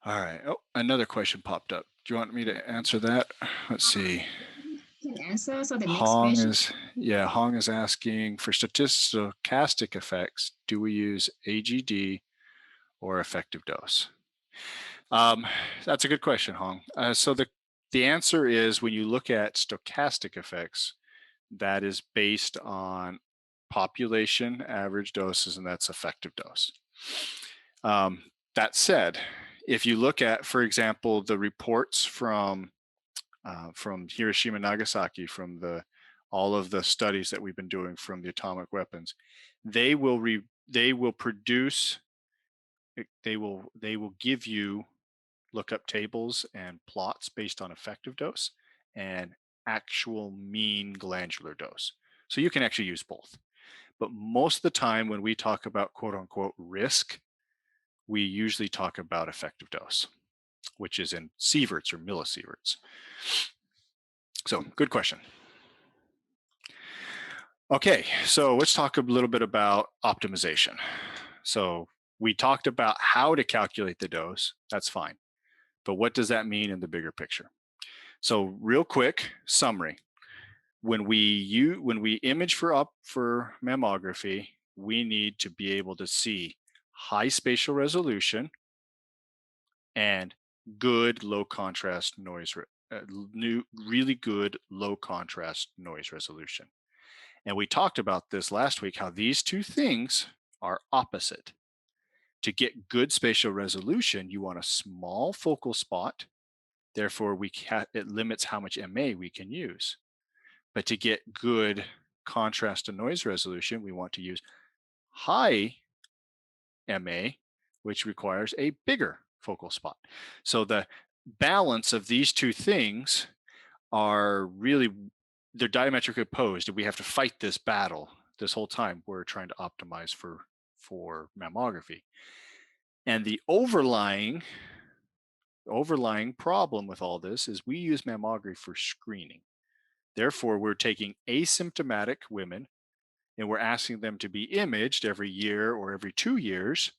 All right. Oh, another question popped up. Do you want me to answer that? Let's see. Can answer. So the next question. Hong is asking for stochastic effects, do we use AGD or effective dose? Um, that's a good question, Hong. So the answer is when you look at stochastic effects, that is based on population average doses, and that's effective dose. Um, that said, if you look at, for example, the reports from Hiroshima, Nagasaki, from the all of the studies that we've been doing from the atomic weapons, they will they will produce they will give you lookup tables and plots based on effective dose and actual mean glandular dose. So you can actually use both. But most of the time when we talk about quote unquote risk, we usually talk about effective dose, which is in sieverts or millisieverts. So good question. Okay, so let's talk a little bit about optimization. So we talked about how to calculate the dose. That's fine. But what does that mean in the bigger picture? So real quick summary. When we image for mammography, we need to be able to see high spatial resolution and good low contrast noise, really good low contrast noise resolution. And we talked about this last week, how these two things are opposite. To get good spatial resolution, you want a small focal spot. Therefore, it limits how much MA we can use. But to get good contrast to noise resolution, we want to use high MA, which requires a bigger focal spot. So the balance of these two things are really, they're diametrically opposed, and we have to fight this battle this whole time. We're trying to optimize for mammography. And the overlying problem with all this is we use mammography for screening. Therefore, we're taking asymptomatic women and we're asking them to be imaged every year or every 2 years.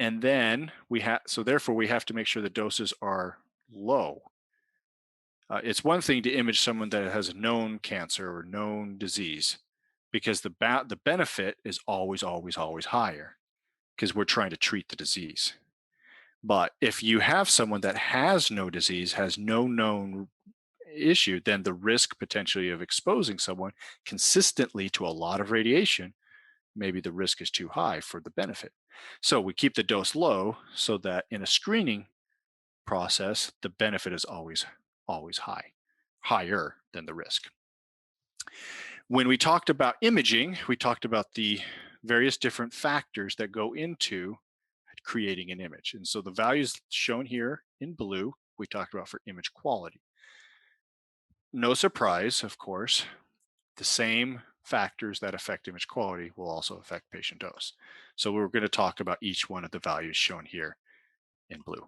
And then therefore we have to make sure the doses are low. It's one thing to image someone that has a known cancer or known disease, because the benefit is always, always, always higher because we're trying to treat the disease. But if you have someone that has no disease, has no known issue, then the risk potentially of exposing someone consistently to a lot of radiation, maybe the risk is too high for the benefit. So we keep the dose low so that in a screening process, the benefit is always, always higher than the risk. When we talked about imaging, we talked about the various different factors that go into creating an image. And so the values shown here in blue, we talked about for image quality. No surprise, of course, the same factors that affect image quality will also affect patient dose. So we're going to talk about each one of the values shown here in blue.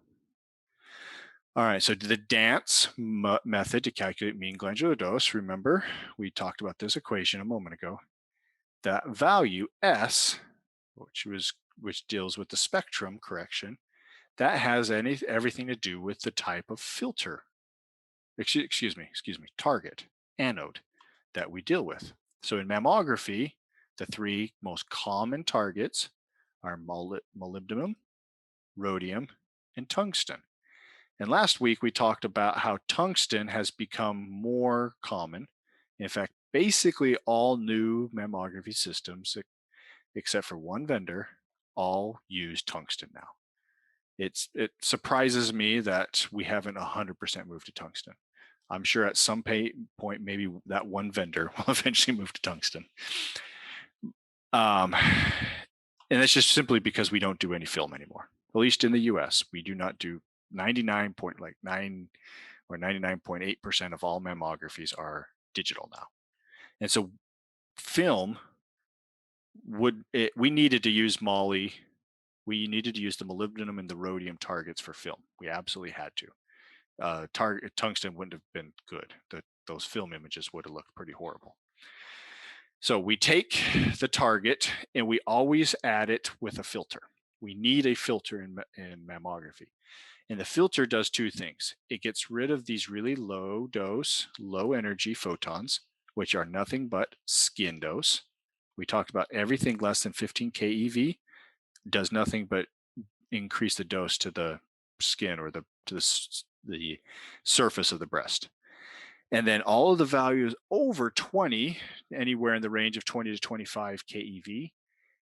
All right, so the dance method to calculate mean glandular dose, remember, we talked about this equation a moment ago. That value S, which deals with the spectrum correction, that has everything to do with the type of filter, excuse me, target, anode that we deal with. So in mammography, the three most common targets are molybdenum, rhodium, and tungsten. And last week we talked about how tungsten has become more common. In fact, basically all new mammography systems, except for one vendor, all use tungsten now. It surprises me that we haven't 100% moved to tungsten. I'm sure at some point, maybe that one vendor will eventually move to tungsten. And that's just simply because we don't do any film anymore. At least in the US, we do not do 99.9 or 99.8% of all mammographies are digital now. And so film we needed to use moly. We needed to use the molybdenum and the rhodium targets for film. We absolutely had to. Tungsten wouldn't have been good. Those film images would have looked pretty horrible. So we take the target and we always add it with a filter. We need a filter in mammography. And the filter does two things. It gets rid of these really low dose, low energy photons, which are nothing but skin dose. We talked about everything less than 15 keV does nothing but increase the dose to the skin or the surface of the breast. And then all of the values over 20, anywhere in the range of 20 to 25 keV,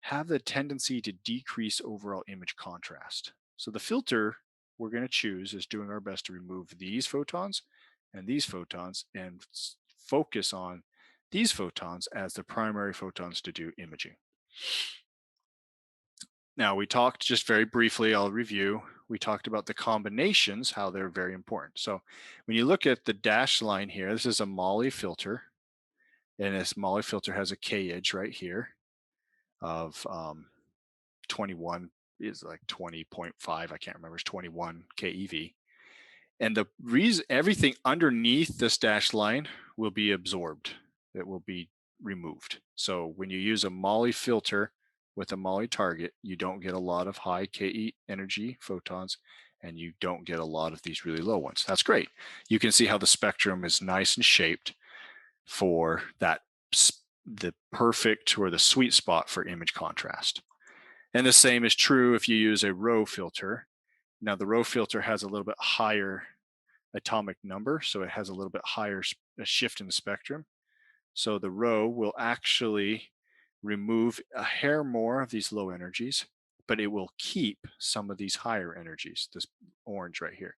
have the tendency to decrease overall image contrast. So the filter we're going to choose is doing our best to remove these photons and focus on these photons as the primary photons to do imaging. Now, we talked just very briefly, I'll review. We talked about the combinations, how they're very important. So, when you look at the dashed line here, this is a Moly filter, and this Moly filter has a K edge right here of 21 is like 20.5, I can't remember, it's 21 keV. And the reason everything underneath this dashed line will be absorbed, it will be removed. So when you use a Moly filter with a Moly target, you don't get a lot of high Ke energy photons and you don't get a lot of these really low ones. That's great. You can see how the spectrum is nice and shaped for that, the perfect or the sweet spot for image contrast. And the same is true if you use a row filter. Now, the row filter has a little bit higher atomic number, so it has a little bit higher shift in the spectrum. So the row will actually remove a hair more of these low energies, but it will keep some of these higher energies, this orange right here.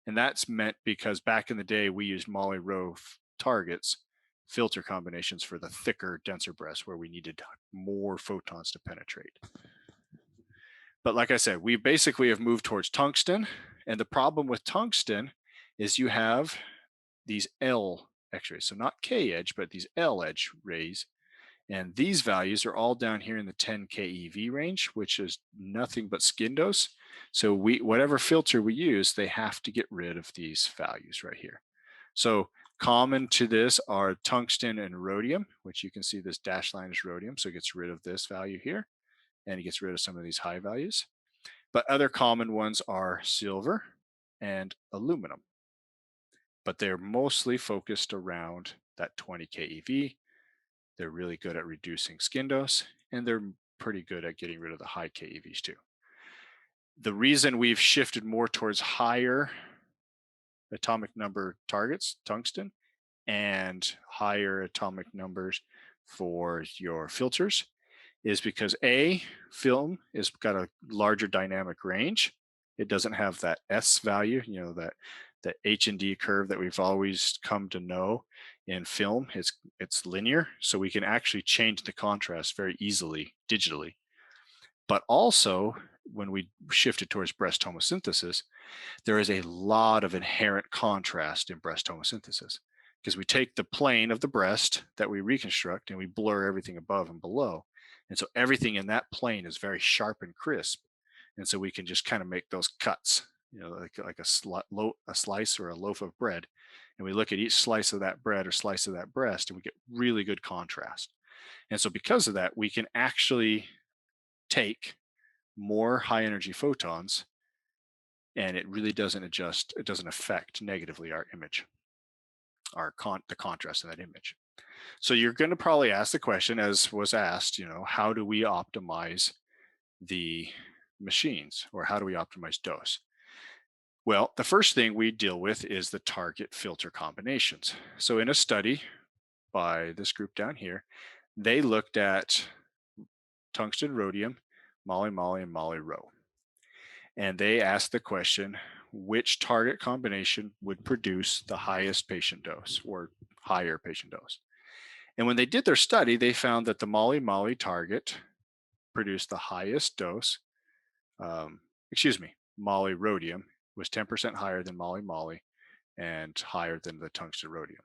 And that's meant because back in the day, we used Moly row targets, filter combinations for the thicker, denser breasts where we needed more photons to penetrate. But like I said, we basically have moved towards tungsten. And the problem with tungsten is you have these L X-rays. So not K edge, but these L edge rays. And these values are all down here in the 10 keV range, which is nothing but skin dose. So whatever filter we use, they have to get rid of these values right here. So common to this are tungsten and rhodium, which you can see this dashed line is rhodium. So it gets rid of this value here and it gets rid of some of these high values. But other common ones are silver and aluminum. But they're mostly focused around that 20 keV. They're really good at reducing skin dose, and they're pretty good at getting rid of the high keVs too. The reason we've shifted more towards higher atomic number targets, tungsten, and higher atomic numbers for your filters is because film has got a larger dynamic range. It doesn't have that S value, that H and D curve that we've always come to know in film. It's linear, so we can actually change the contrast very easily digitally. But also, when we shifted towards breast tomosynthesis, there is a lot of inherent contrast in breast tomosynthesis because we take the plane of the breast that we reconstruct and we blur everything above and below. And so everything in that plane is very sharp and crisp. And so we can just kind of make those cuts, like a slice or a loaf of bread. And we look at each slice of that bread or slice of that breast and we get really good contrast. And so because of that, we can actually take more high energy photons and it really it doesn't affect negatively our image, the contrast in that image. So you're going to probably ask the question, as was asked, how do we optimize the machines or how do we optimize dose? Well, the first thing we deal with is the target filter combinations. So in a study by this group down here, they looked at tungsten rhodium, Moly Moly, and Moly Rho. And they asked the question, which target combination would produce the highest patient dose or higher patient dose? And when they did their study, they found that the Moly Moly target produced the highest dose. Moly rhodium was 10% higher than Moly Moly and higher than the tungsten rhodium.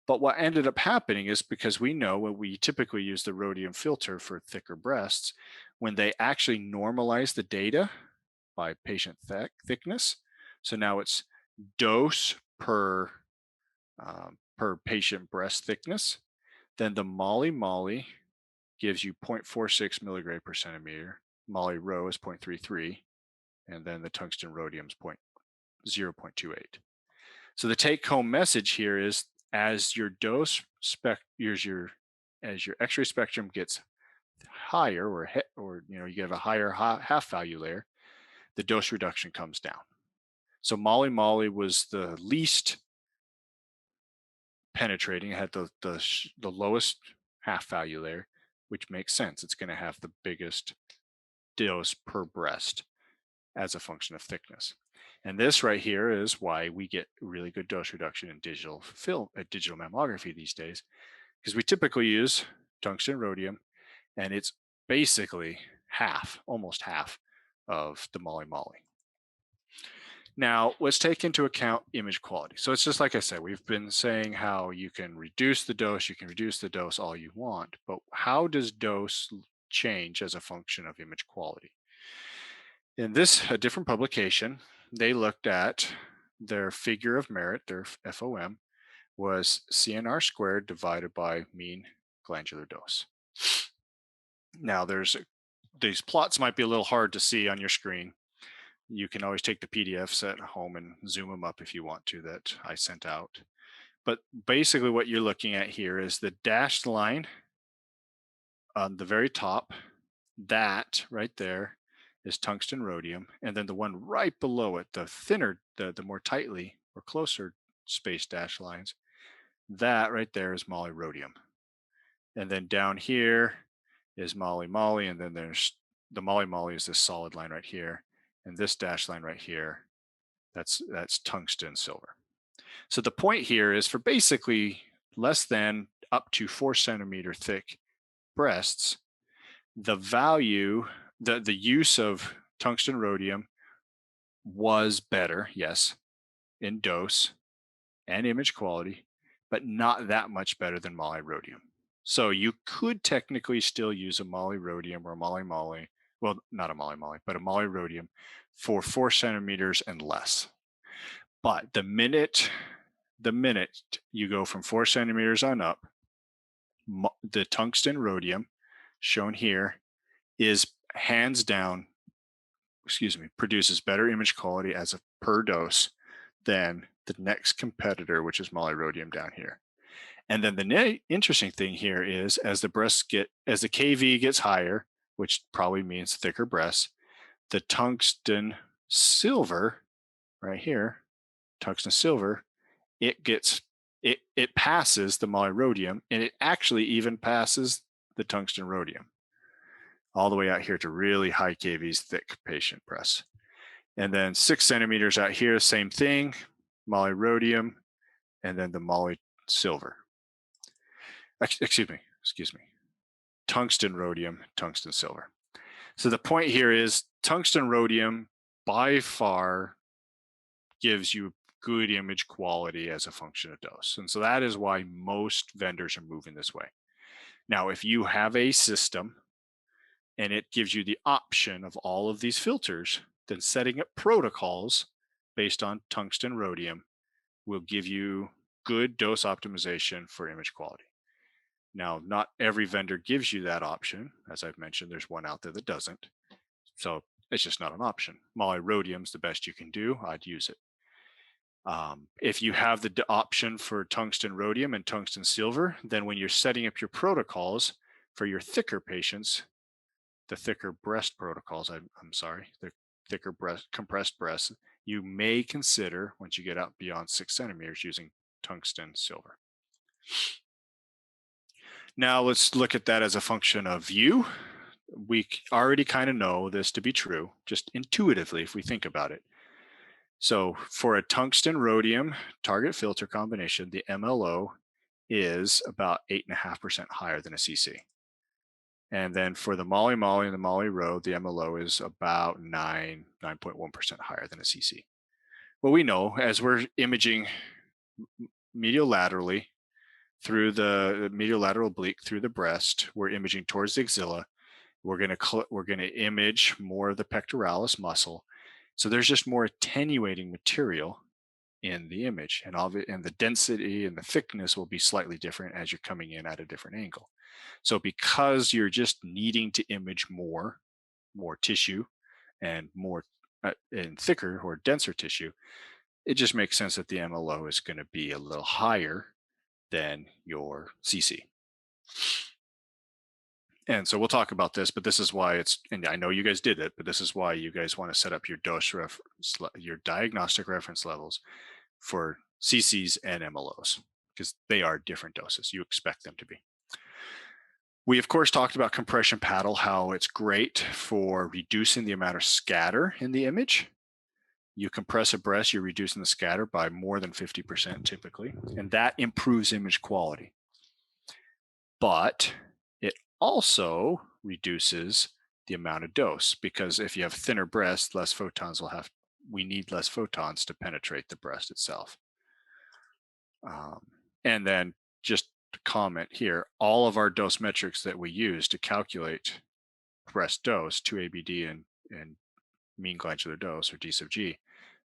But what ended up happening is because we know when we typically use the rhodium filter for thicker breasts, when they actually normalize the data by patient thickness, so now it's dose per patient breast thickness, then the Moly Moly gives you 0.46 milligram per centimeter, Moly rho is 0.33, and then the tungsten rhodium is 0.28. So the take-home message here is as your as your X-ray spectrum gets higher, or you get a higher half value layer, the dose reduction comes down. So Moly Moly was the least penetrating. It had the lowest half value layer, which makes sense. It's going to have the biggest dose per breast as a function of thickness. And this right here is why we get really good dose reduction in digital digital mammography these days, because we typically use tungsten rhodium, and it's basically almost half of the Moly Moly. Now, let's take into account image quality. So it's just like I said, we've been saying how you can reduce the dose all you want, but how does dose change as a function of image quality? In a different publication, they looked at their figure of merit, their FOM, was CNR squared divided by mean glandular dose. Now, these plots might be a little hard to see on your screen. You can always take the PDFs at home and zoom them up if you want to that I sent out. But basically what you're looking at here is the dashed line on the very top. That right there is tungsten rhodium. And then the one right below it, the thinner, the more tightly or closer spaced dashed lines, that right there is Moly rhodium. And then down here is Moly Moly. And then there's the Moly Moly is this solid line right here. And this dashed line right here, that's tungsten silver. So the point here is for basically less than up to 4 centimeter thick breasts, the value, the use of tungsten rhodium was better, yes, in dose and image quality, but not that much better than Moly rhodium. So you could technically still use a Moly rhodium or a Moly Moly, well, not a Moly Moly, but a Moly rhodium for 4 centimeters and less. But the minute you go from 4 centimeters on up, the tungsten rhodium shown here is hands down, produces better image quality as a per dose than the next competitor, which is Moly rhodium down here. And then the interesting thing here is as the KV gets higher, which probably means thicker breasts, the tungsten silver right here, tungsten silver, it passes the Moly rhodium, and it actually even passes the tungsten rhodium all the way out here to really high KVs, thick patient breasts. And then 6 centimeters out here, same thing, Moly rhodium, and then the Moly silver. Excuse me, tungsten rhodium, tungsten silver. So the point here is tungsten rhodium by far gives you good image quality as a function of dose. And so that is why most vendors are moving this way. Now, if you have a system and it gives you the option of all of these filters, then setting up protocols based on tungsten rhodium will give you good dose optimization for image quality. Now, not every vendor gives you that option. As I've mentioned, there's one out there that doesn't. So it's just not an option. Moly rhodium is the best you can do. I'd use it. If you have the option for tungsten rhodium and tungsten silver, then when you're setting up your protocols for your thicker patients, the thicker breast protocols, the thicker compressed breasts, you may consider, once you get out beyond 6 centimeters, using tungsten silver. Now let's look at that as a function of view. We already kind of know this to be true, just intuitively if we think about it. So for a tungsten rhodium target filter combination, the MLO is about 8.5% higher than a CC. And then for the Moly Moly and the Moly Rho, the MLO is about 9.1% higher than a CC. Well, we know as we're imaging medial laterally through the medial lateral oblique through the breast, we're imaging towards the axilla. We're going to image more of the pectoralis muscle. So there's just more attenuating material in the image, and the density and the thickness will be slightly different as you're coming in at a different angle. So because you're just needing to image more more tissue and more and thicker or denser tissue, it just makes sense that the MLO is going to be a little higher than your CC. And so we'll talk about this, but this is why and I know you guys did it, but this is why you guys want to set up your your diagnostic reference levels for CCs and MLOs, because they are different doses. You expect them to be. We, of course, talked about compression paddle, how it's great for reducing the amount of scatter in the image. You compress a breast, you're reducing the scatter by more than 50% typically, and that improves image quality. But it also reduces the amount of dose, because if you have thinner breasts, we need less photons to penetrate the breast itself. And then just to comment here, all of our dose metrics that we use to calculate breast dose, 2-ABD and mean glandular dose, or D sub G,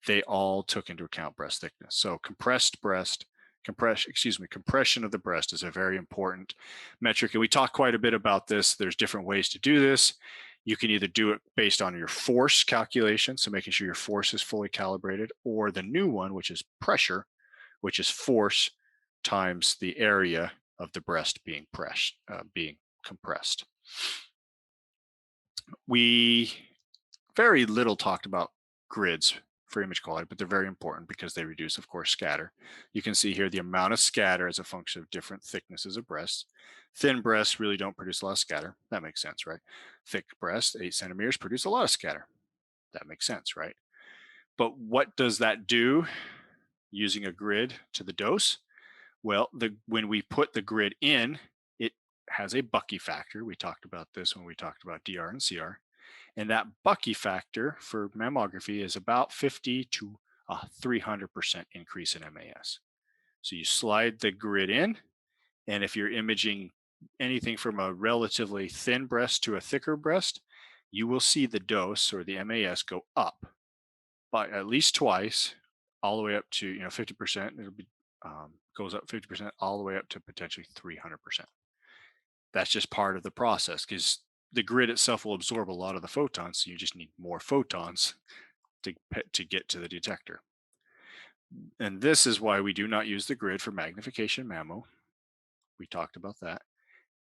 they all took into account breast thickness. So compression of the breast is a very important metric. And we talk quite a bit about this. There's different ways to do this. You can either do it based on your force calculation, so making sure your force is fully calibrated, or the new one, which is pressure, which is force times the area of the breast being compressed. We very little talked about grids for image quality, but they're very important because they reduce, of course, scatter. You can see here the amount of scatter as a function of different thicknesses of breasts. Thin breasts really don't produce a lot of scatter. That makes sense, right? Thick breasts, 8 centimeters, produce a lot of scatter. That makes sense, right? But what does that do using a grid to the dose? Well, when we put the grid in, it has a Bucky factor. We talked about this when we talked about DR and CR. And that Bucky factor for mammography is about 50 to 300% increase in MAS. So you slide the grid in, and if you're imaging anything from a relatively thin breast to a thicker breast, you will see the dose or the MAS go up by at least twice, all the way up to 50%. It'll be goes up 50% all the way up to potentially 300%. That's just part of the process, because the grid itself will absorb a lot of the photons, so you just need more photons to get to the detector. And this is why we do not use the grid for magnification mammo. We talked about that.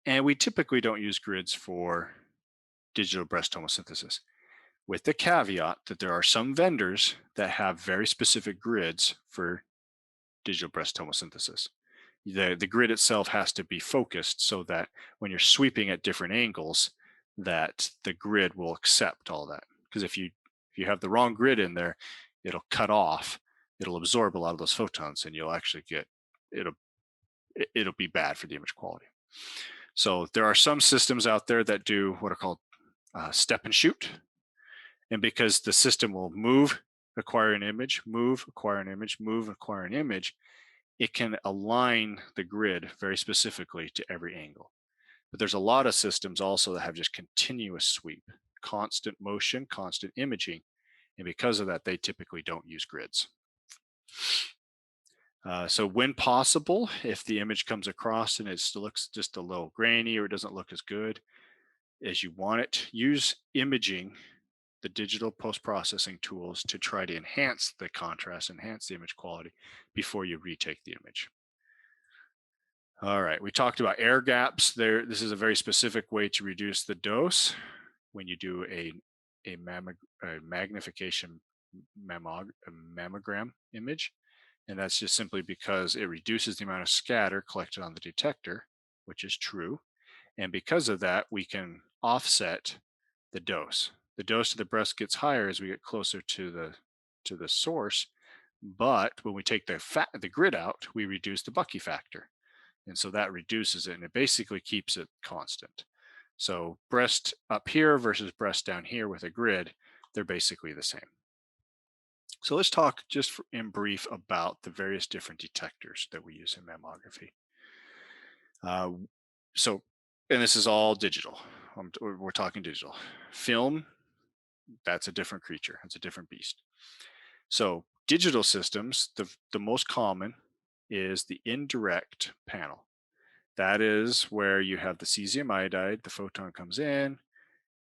And we typically don't use grids for digital breast tomosynthesis, with the caveat that there are some vendors that have very specific grids for digital breast tomosynthesis. The grid itself has to be focused so that when you're sweeping at different angles, that the grid will accept all that. Because if you have the wrong grid in there, it'll cut off, it'll absorb a lot of those photons, and you'll actually it'll be bad for the image quality. So there are some systems out there that do what are called step and shoot. And because the system will move, acquire an image, move, acquire an image, move, acquire an image, it can align the grid very specifically to every angle. But there's a lot of systems also that have just continuous sweep, constant motion, constant imaging. And because of that, they typically don't use grids. So when possible, if the image comes across and it still looks just a little grainy or it doesn't look as good as you want it, use imaging, the digital post-processing tools, to try to enhance the contrast, enhance the image quality before you retake the image. All right, we talked about air gaps there. This is a very specific way to reduce the dose when you do a magnification mammogram image. And that's just simply because it reduces the amount of scatter collected on the detector, which is true. And because of that, we can offset the dose. The dose of the breast gets higher as we get closer to the source, but when we take the grid out, we reduce the Bucky factor. And so that reduces it, and it basically keeps it constant. So breast up here versus breast down here with a grid, they're basically the same. So let's talk just in brief about the various different detectors that we use in mammography. And this is all digital. We're talking digital. Film, that's a different creature. It's a different beast. So digital systems, the most common is the indirect panel. That is where you have the cesium iodide, the photon comes in,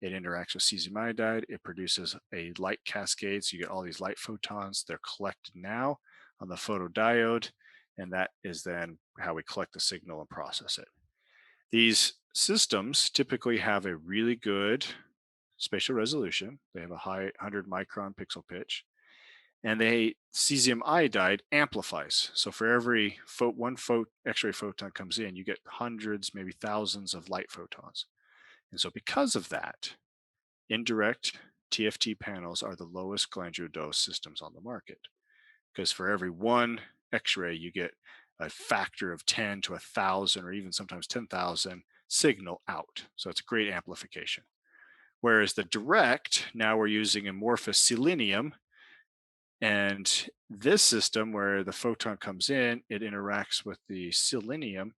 It interacts with cesium iodide. It produces a light cascade. So you get all these light photons. They're collected now on the photodiode. And that is then how we collect the signal and process it. These systems typically have a really good spatial resolution. They have a high 100 micron pixel pitch, and cesium iodide amplifies. So for every one X-ray photon comes in, you get hundreds, maybe thousands of light photons. And so because of that, indirect TFT panels are the lowest glandular dose systems on the market. Because for every one X-ray, you get a factor of 10 to 1,000 or even sometimes 10,000 signal out. So it's a great amplification. Whereas the direct, now we're using amorphous selenium. And this system where the photon comes in, it interacts with the selenium,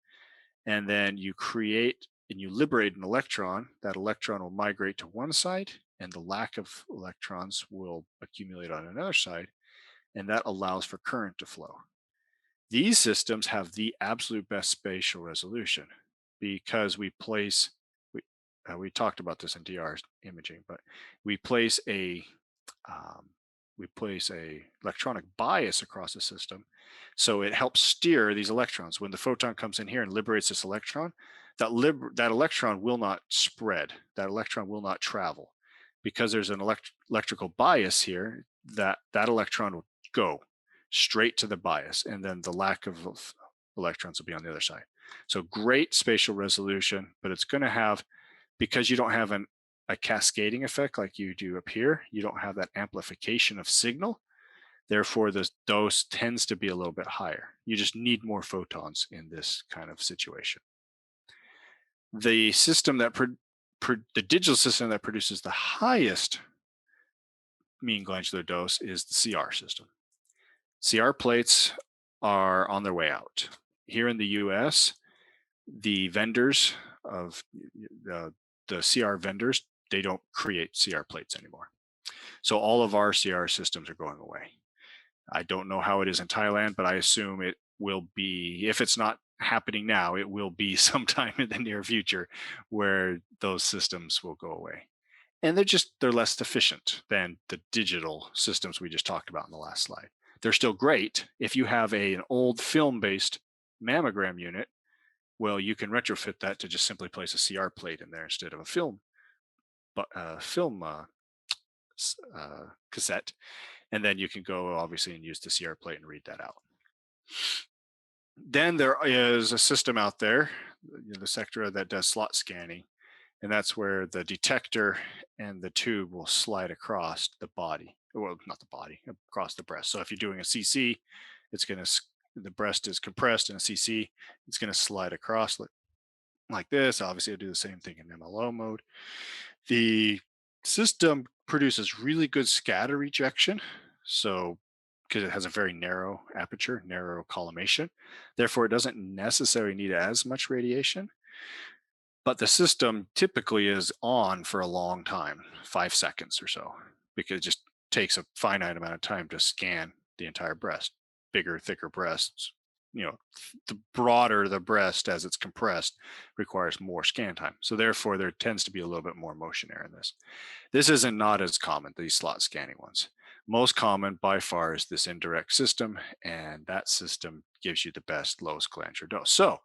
and then you create and you liberate an electron. That electron will migrate to one side, and the lack of electrons will accumulate on another side, and that allows for current to flow. These systems have the absolute best spatial resolution because we talked about this in DR imaging, but we place a um, electronic bias across the system, so it helps steer these electrons. When the photon comes in here and liberates this electron, that electron will not spread. That electron will not travel because there's an electrical bias here. That electron will go straight to the bias, and then the lack of electrons will be on the other side. So great spatial resolution, but it's going to have, because you don't have a cascading effect like you do up here, you don't have that amplification of signal. Therefore, the dose tends to be a little bit higher. You just need more photons in this kind of situation. The system that the digital system that produces the highest mean glandular dose is the CR system. CR plates are on their way out. Here in the US, the vendors of the CR vendors, they don't create CR plates anymore. So all of our CR systems are going away. I don't know how it is in Thailand, but I assume it will be, if it's not happening now, it will be sometime in the near future where those systems will go away. And they're less efficient than the digital systems we just talked about in the last slide. They're still great. If you have an old film-based mammogram unit, well, you can retrofit that to just simply place a CR plate in there instead of a film cassette, and then you can go obviously and use the CR plate and read that out. Then there is a system out there, the Sectra, that does slot scanning, and that's where the detector and the tube will slide across the body. Well, not the body, across the breast. So if you're doing a CC, the breast is compressed in a CC, it's going to slide across like this. Obviously, it'll do the same thing in MLO mode. The system produces really good scatter rejection. So because it has a very narrow aperture, narrow collimation. Therefore, it doesn't necessarily need as much radiation. But the system typically is on for a long time, 5 seconds or so, because it just takes a finite amount of time to scan the entire breast. Bigger, thicker breasts, the broader the breast as it's compressed requires more scan time. So therefore, there tends to be a little bit more motion error in this. This isn't not as common, these slot scanning ones. Most common by far is this indirect system, and that system gives you the best lowest glandular dose. So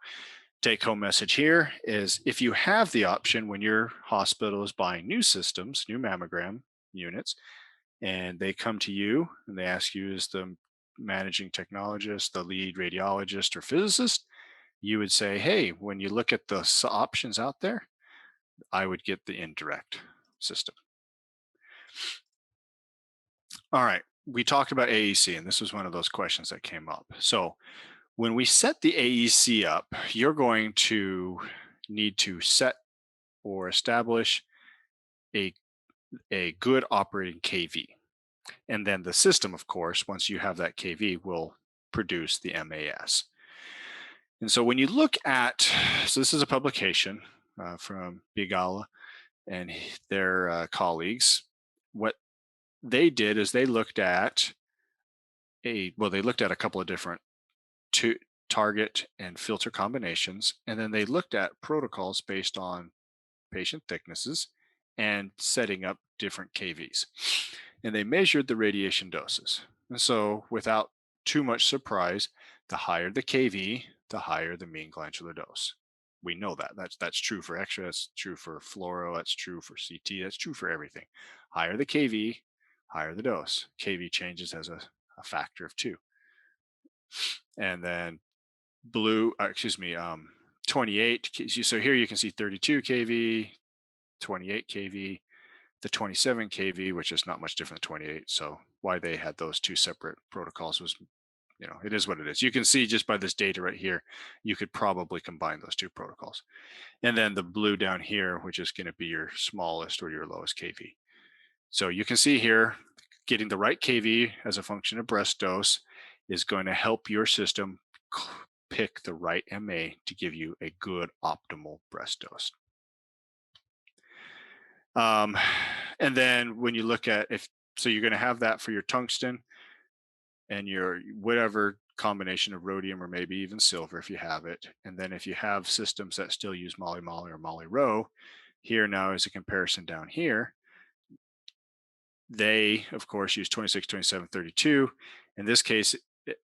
take home message here is, if you have the option when your hospital is buying new systems, new mammogram units, and they come to you and they ask you as the managing technologist, the lead radiologist or physicist, you would say, hey, when you look at the options out there, I would get the indirect system. All right, we talked about AEC, and this was one of those questions that came up. So when we set the AEC up, you're going to need to set or establish a good operating KV. And then the system, of course, once you have that KV, will produce the MAS. And so when you look at, so this is a publication from Bigala and their colleagues. What they did is they looked at a couple of different target and filter combinations, and then they looked at protocols based on patient thicknesses and setting up different KVs. And they measured the radiation doses. And so, without too much surprise, the higher the KV, the higher the mean glandular dose. We know that. That's true for X-ray, that's true for fluoro, that's true for CT, that's true for everything. Higher the KV, higher the dose. KV changes as a factor of 2. And then 28. So here you can see 32 kV, 28 kV, the 27 kV, which is not much different than 28. So why they had those two separate protocols was, it is what it is. You can see just by this data right here, you could probably combine those two protocols. And then the blue down here, which is going to be your smallest or your lowest kV. So you can see here, getting the right kV as a function of breast dose is going to help your system pick the right MA to give you a good optimal breast dose. And then when you look at so you're going to have that for your tungsten and your whatever combination of rhodium or maybe even silver if you have it. And then if you have systems that still use moly or moly-rho, here now is a comparison down here. They, of course, use 26, 27, 32. In this case,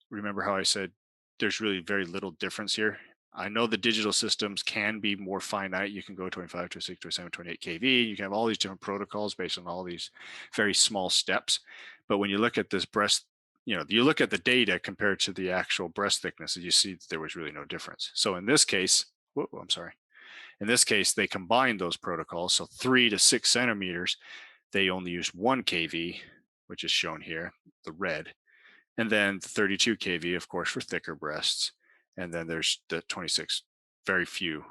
remember how I said there's really very little difference here. I know the digital systems can be more finite. You can go 25, 26, 27, 28 kV. You can have all these different protocols based on all these very small steps. But when you look at this breast, you look at the data compared to the actual breast thickness, and you see that there was really no difference. So in this case, in this case, they combined those protocols. So 3 to 6 centimeters, they only used 1 kV, which is shown here, the red. And then the 32 kV, of course, for thicker breasts. And then there's the 26, very few,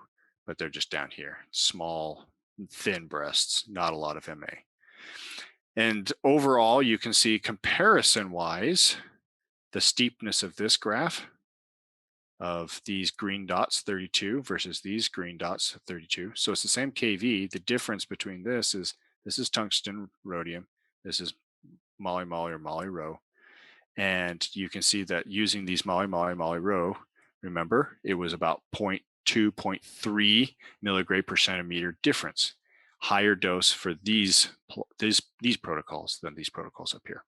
but they're just down here. Small, thin breasts, not a lot of MA. And overall, you can see comparison-wise, the steepness of this graph of these green dots, 32, versus these green dots, 32. So it's the same KV. The difference between this is tungsten rhodium. This is moly or moly-rho. And you can see that using these moly-rho, remember, it was about 0.2, 0.3 milligray per centimeter difference. Higher dose for these protocols than these protocols up here.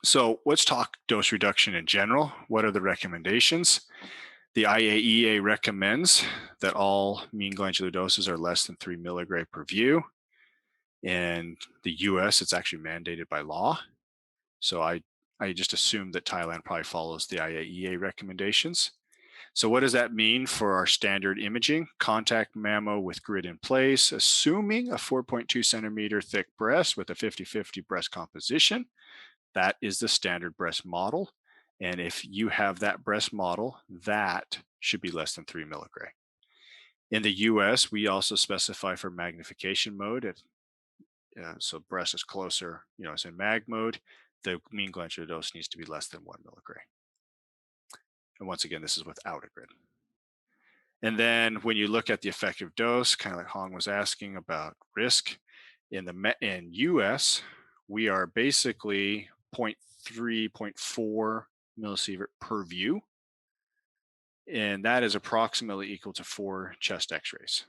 So let's talk dose reduction in general. What are the recommendations? The IAEA recommends that all mean glandular doses are less than 3 milligray per view. In the US, it's actually mandated by law. So I just assume that Thailand probably follows the IAEA recommendations. So what does that mean for our standard imaging? Contact mammo with grid in place, assuming a 4.2 centimeter thick breast with a 50-50 breast composition. That is the standard breast model. And if you have that breast model, that should be less than 3 milligray. In the US, we also specify for magnification mode. So breast is closer, it's in mag mode. The mean glandular dose needs to be less than 1 milligray. And once again, this is without a grid. And then when you look at the effective dose, kind of like Hong was asking about risk, in US, we are basically 0.3, 0.4 millisievert per view. And that is approximately equal to 4 chest x-rays,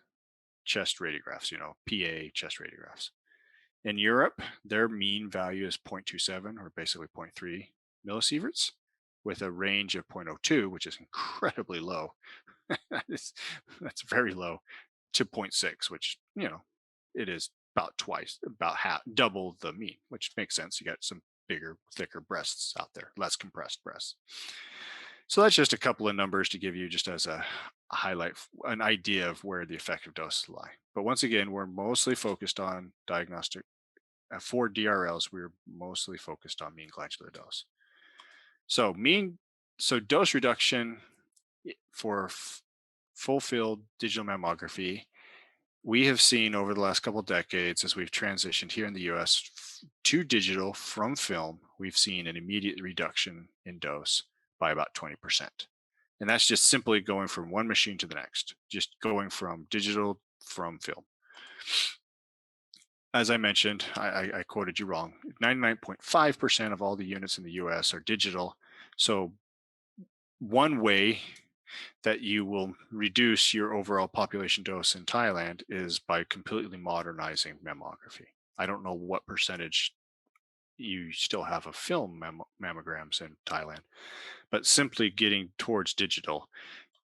chest radiographs, PA chest radiographs. In Europe, their mean value is 0.27 or basically 0.3 millisieverts with a range of 0.02, which is incredibly low. That's very low, to 0.6, which, it is about half, double the mean, which makes sense. You got some bigger, thicker breasts out there, less compressed breasts. So that's just a couple of numbers to give you just as a highlight, an idea of where the effective doses lie. But once again, we're mostly focused on diagnostic. For DRLs, we're mostly focused on mean glandular dose. So dose reduction for full field digital mammography, we have seen over the last couple of decades as we've transitioned here in the US to digital from film, we've seen an immediate reduction in dose by about 20%. And that's just simply going from one machine to the next, just going from digital from film. As I mentioned, I quoted you wrong. 99.5% of all the units in the US are digital. So one way that you will reduce your overall population dose in Thailand is by completely modernizing mammography. I don't know what percentage you still have of film mammograms in Thailand, but simply getting towards digital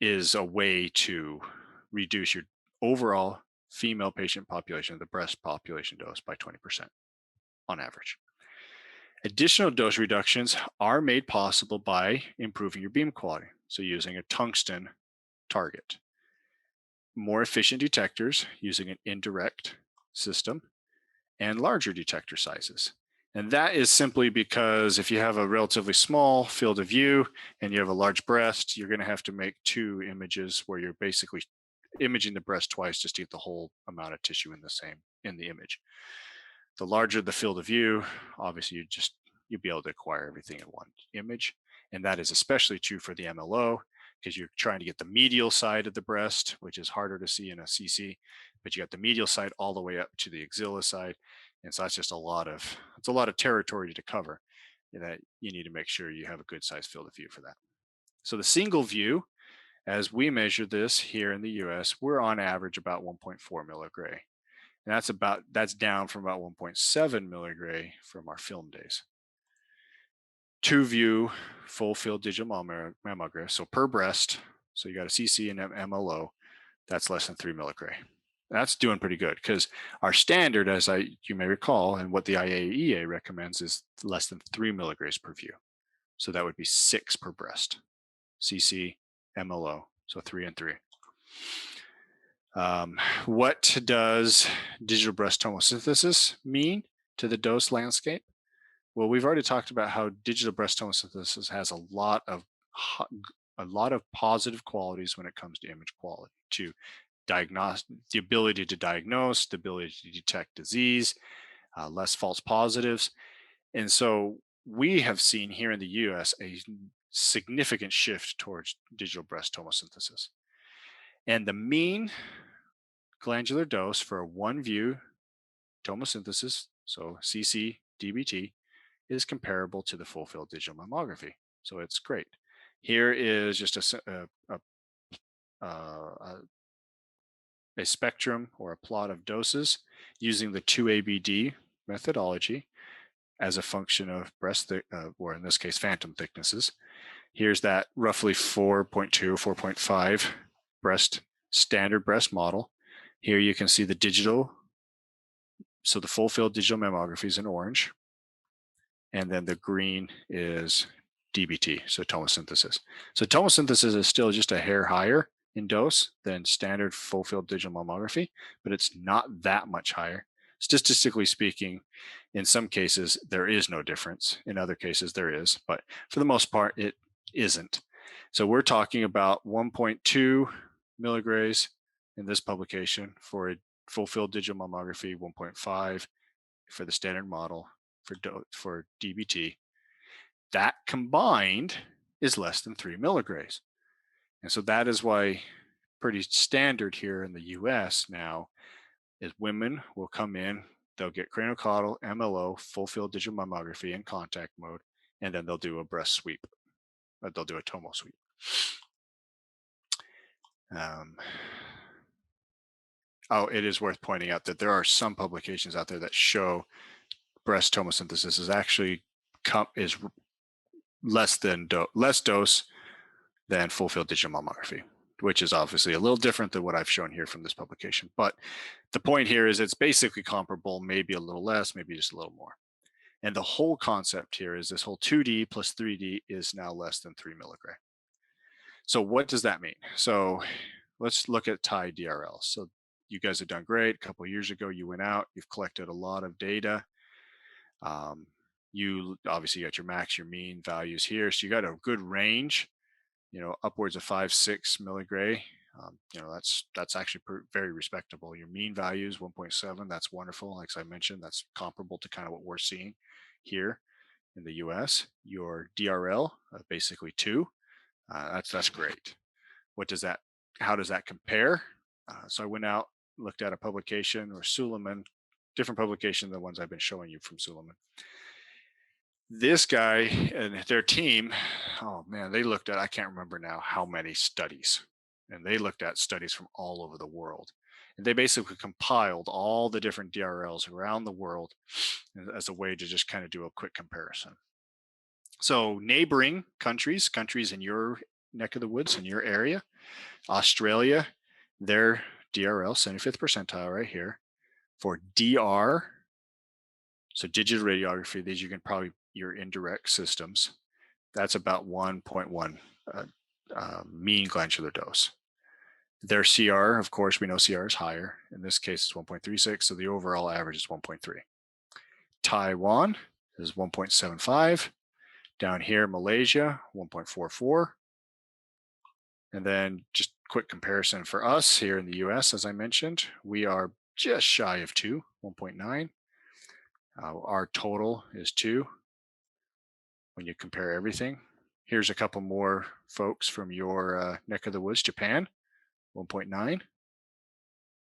is a way to reduce your overall female patient population, the breast population dose, by 20% on average. Additional dose reductions are made possible by improving your beam quality. So using a tungsten target, more efficient detectors using an indirect system, and larger detector sizes. And that is simply because if you have a relatively small field of view and you have a large breast, you're going to have to make two images where you're basically imaging the breast twice just to get the whole amount of tissue in the image. The larger the field of view, obviously you'll be able to acquire everything in one image. And that is especially true for the MLO because you're trying to get the medial side of the breast, which is harder to see in a CC, but you got the medial side all the way up to the axilla side. And so that's just it's a lot of territory to cover that you need to make sure you have a good size field of view for that. So the single view, as we measure this here in the US, we're on average about 1.4 milligray. And that's down from about 1.7 milligray from our film days. Two view full field digital mammograph, so per breast, so you got a CC and MLO, that's less than 3 milligray. That's doing pretty good because our standard, you may recall, and what the IAEA recommends is less than 3 milligrays per view. So that would be 6 per breast, CC, MLO, so 3 and 3. What does digital breast tomosynthesis mean to the dose landscape? Well, we've already talked about how digital breast tomosynthesis has a lot of positive qualities when it comes to image quality, to diagnose, the ability to diagnose, the ability to detect disease, less false positives. And so we have seen here in the US a significant shift towards digital breast tomosynthesis. And the mean glandular dose for a one view tomosynthesis, so CC DBT, is comparable to the full field digital mammography. So it's great. Here is just a spectrum or a plot of doses using the 2ABD methodology as a function of breast, or in this case, phantom thicknesses. Here's that roughly 4.2, 4.5 standard breast model. Here you can see the digital, so the full field digital mammography is in orange, and then the green is DBT, so tomosynthesis. So tomosynthesis is still just a hair higher in dose than standard full field digital mammography, but it's not that much higher. Statistically speaking, in some cases, there is no difference. In other cases, there is, but for the most part, it isn't. So we're talking about 1.2 milligrays in this publication for a full field digital mammography, 1.5 for the standard model for DBT. That combined is less than 3 milligrays. And so that is why pretty standard here in the US now is women will come in, they'll get craniocaudal, MLO, full field digital mammography in contact mode, and then they'll do a breast sweep. They'll do a tomo sweep. It is worth pointing out that there are some publications out there that show breast tomosynthesis is actually is less dose than full field digital mammography, which is obviously a little different than what I've shown here from this publication. But the point here is it's basically comparable, maybe a little less, maybe just a little more. And the whole concept here is this whole 2D plus 3D is now less than 3 milligray. So what does that mean? So let's look at Thai DRL. So you guys have done great. A couple of years ago, you went out, you've collected a lot of data. You obviously got your max, your mean values here. So you got a good range, upwards of 5-6 milligray. That's actually very respectable. Your mean value is 1.7. That's wonderful. Like I mentioned, that's comparable to kind of what we're seeing here in the US. Your DRL, basically 2. That's great. How does that compare? So I went out, looked at a publication or Suleiman, different publication than the ones I've been showing you from Suleiman. This guy and their team, oh man, they looked at, I can't remember now how many studies, and they looked at studies from all over the world. And they basically compiled all the different DRLs around the world as a way to just kind of do a quick comparison. So, neighboring countries, countries in your neck of the woods, in your area, Australia, their DRL, 75th percentile right here. For DR, so digital radiography, these you can probably, your indirect systems, that's about 1.1 mean glandular dose. Their CR, of course, we know CR is higher. In this case, it's 1.36, so the overall average is 1.3. Taiwan is 1.75. Down here, Malaysia, 1.44. And then just quick comparison for us here in the US, as I mentioned, we are just shy of 2, 1.9. Our total is 2 when you compare everything. Here's a couple more folks from your neck of the woods, Japan, 1.9.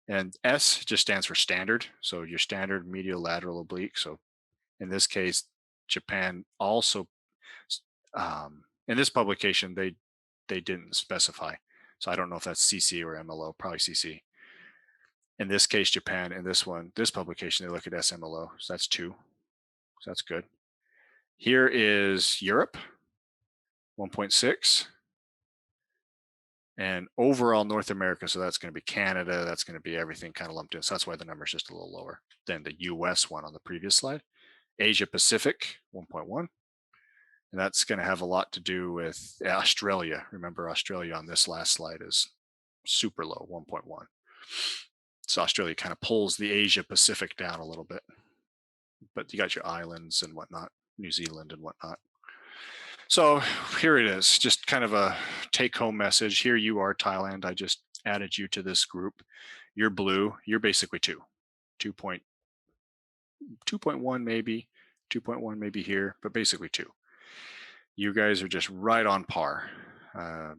And S just stands for standard. So your standard medial, lateral, oblique. So in this case, Japan also, in this publication, they didn't specify. So I don't know if that's CC or MLO, probably CC. In this case, Japan, in this publication, they look at SMLO. So that's 2. So that's good. Here is Europe, 1.6. And overall North America, so that's going to be Canada, that's going to be everything kind of lumped in. So that's why the number is just a little lower than the US one on the previous slide. Asia Pacific, 1.1. And that's going to have a lot to do with Australia. Remember, Australia on this last slide is super low, 1.1. So Australia kind of pulls the Asia Pacific down a little bit. But you got your islands and whatnot, New Zealand and whatnot. So here it is, just kind of a take home message. Here you are, Thailand. I just added you to this group. You're blue. You're basically 2.1 maybe, 2.1 maybe here, but basically 2. You guys are just right on par.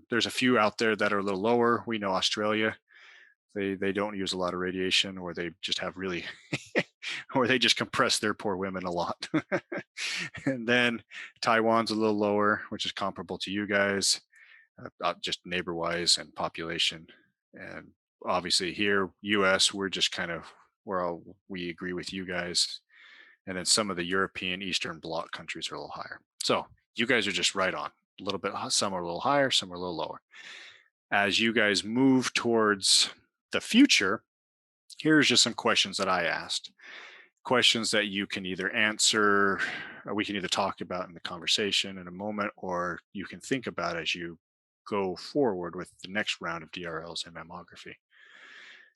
There's a few out there that are a little lower. We know Australia, they don't use a lot of radiation, or they just have really, or they just compress their poor women a lot. And then Taiwan's a little lower, which is comparable to you guys, just neighbor wise and population. And obviously here, US, we're just kind of we agree with you guys. And then some of the European Eastern Bloc countries are a little higher. So you guys are just right on. A little bit, some are a little higher, some are a little lower. As you guys move towards the future, here's just some questions that I asked. Questions that you can either answer, or we can either talk about in the conversation in a moment, or you can think about as you go forward with the next round of DRLs and mammography.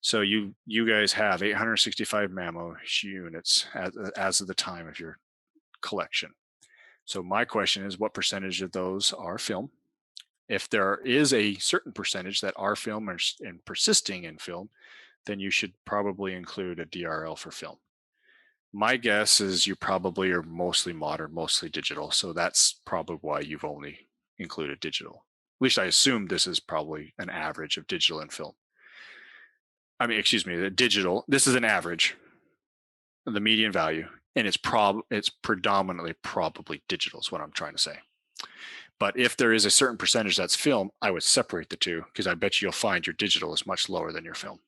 So you guys have 865 mammo units as of the time of your collection. So my question is, what percentage of those are film? If there is a certain percentage that are film and persisting in film, then you should probably include a DRL for film. My guess is you probably are mostly modern, mostly digital. So that's probably why you've only included digital. At least I assume this is probably an average of digital and film. I mean, excuse me, the digital, this is an average, the median value, and it's predominantly probably digital is what I'm trying to say. But if there is a certain percentage that's film, I would separate the two, because I bet you'll find your digital is much lower than your film.